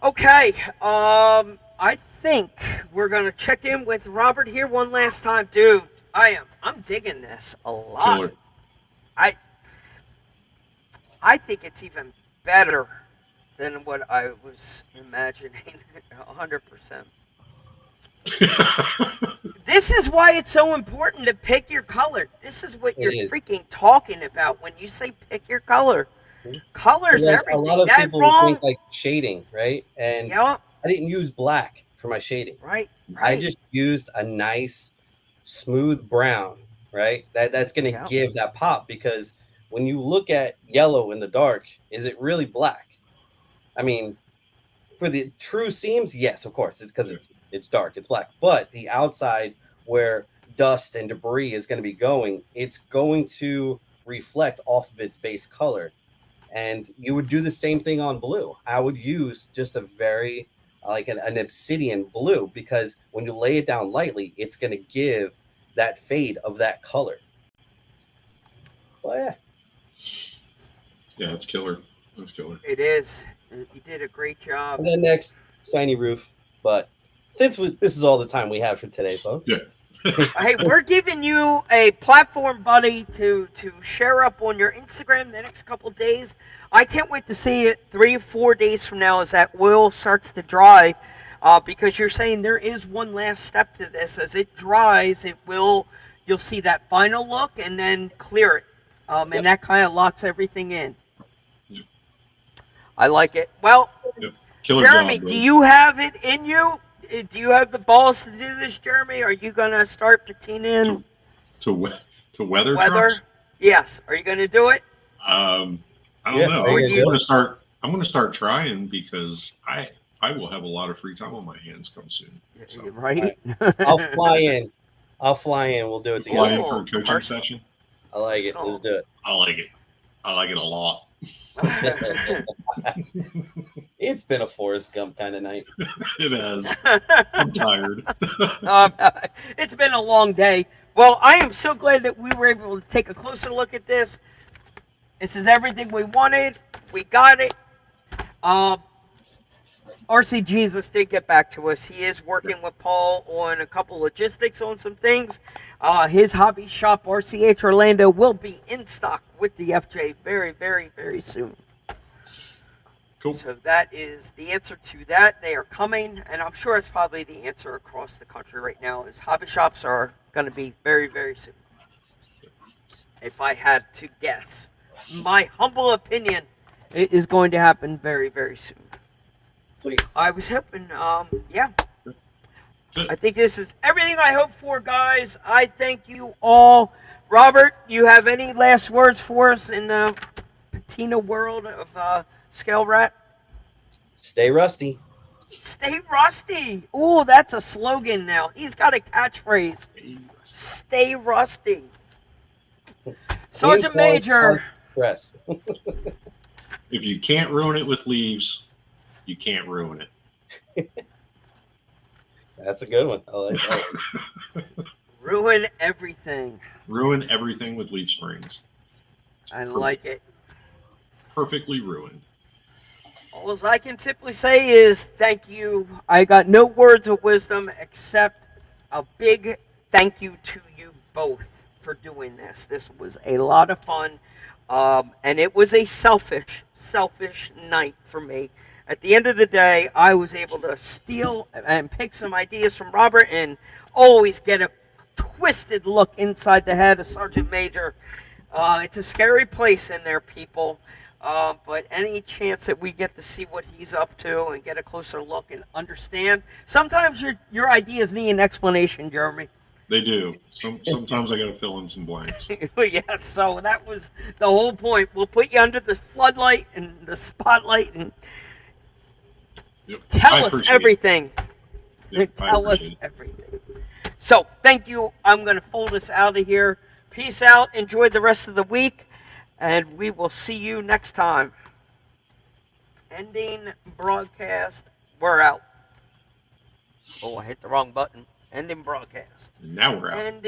Okay, I think we're gonna check in with Robert here one last time, dude. I'm digging this a lot. Killer. I think it's even better than what I was imagining, 100%. This is why it's so important to pick your color. This is what you're freaking talking about when you say pick your color. Color's everything. A lot of people think like shading, right? And I didn't use black for my shading. Right. I just used a nice smooth brown, right? That's going to give that pop, because when you look at yellow in the dark, is it really black? I mean, for the true seams, yes, of course, it's because it's dark, it's black. But the outside where dust and debris is going to be going, it's going to reflect off of its base color. And you would do the same thing on blue. I would use just a very like an obsidian blue, because when you lay it down lightly, it's going to give that fade of that color. So yeah, it's killer. It's killer. It is. You did a great job. And then next, shiny roof. But since this is all the time we have for today, folks. Yeah. Hey, we're giving you a platform, buddy, to share up on your Instagram the next couple days. I can't wait to see it 3 or 4 days from now as that oil starts to dry, because you're saying there is one last step to this. As it dries, you'll see that final look and then clear it, and that kind of locks everything in. Yep. I like it. Well, Jeremy, job, do you have it in you? Do you have the balls to do this, Jeremy? Are you going to start patinaing to weather trucks? Yes. Are you going to do it? I don't know. I'm going to start trying, because I will have a lot of free time on my hands come soon. So. Right. I'll fly in. We'll do it together. Fly in for a coaching session. I like it. Let's do it. I like it a lot. It's been a Forrest Gump kind of night. It has. I'm tired. It's been a long day. Well, I am so glad that we were able to take a closer look at this. This is everything we wanted. We got it. RC Jesus did get back to us. He is working with Paul on a couple logistics on some things. His hobby shop, RCH Orlando, will be in stock with the FJ very, very, very soon. Cool. So that is the answer to that. They are coming, and I'm sure it's probably the answer across the country right now, is hobby shops are going to be very, very soon. If I had to guess. My humble opinion, it is going to happen very, very soon. Sweet. I was hoping, I think this is everything I hope for, guys. I thank you all. Robert, you have any last words for us in the patina world of Scale Rat? Stay rusty. Stay rusty. Ooh, that's a slogan now. He's got a catchphrase. Stay rusty. Sergeant Major. Press. If you can't ruin it with leaves, you can't ruin it. That's a good one. I like that. Ruin everything. Ruin everything with leaf springs. I like it. Perfectly ruined. All I can simply say is thank you. I got no words of wisdom except a big thank you to you both for doing this. This was a lot of fun, and it was a selfish night for me. At the end of the day, I was able to steal and pick some ideas from Robert and always get a twisted look inside the head of Sergeant Major. It's a scary place in there, people. But any chance that we get to see what he's up to and get a closer look and understand, sometimes your ideas need an explanation, Jeremy. They do. Sometimes I got to fill in some blanks. Yes, so that was the whole point. We'll put you under the floodlight and the spotlight and tell us everything. Tell us everything. So, thank you. I'm going to fold us out of here. Peace out. Enjoy the rest of the week. And we will see you next time. Ending broadcast. We're out. Oh, I hit the wrong button. Ending broadcast. Now we're out. Ending.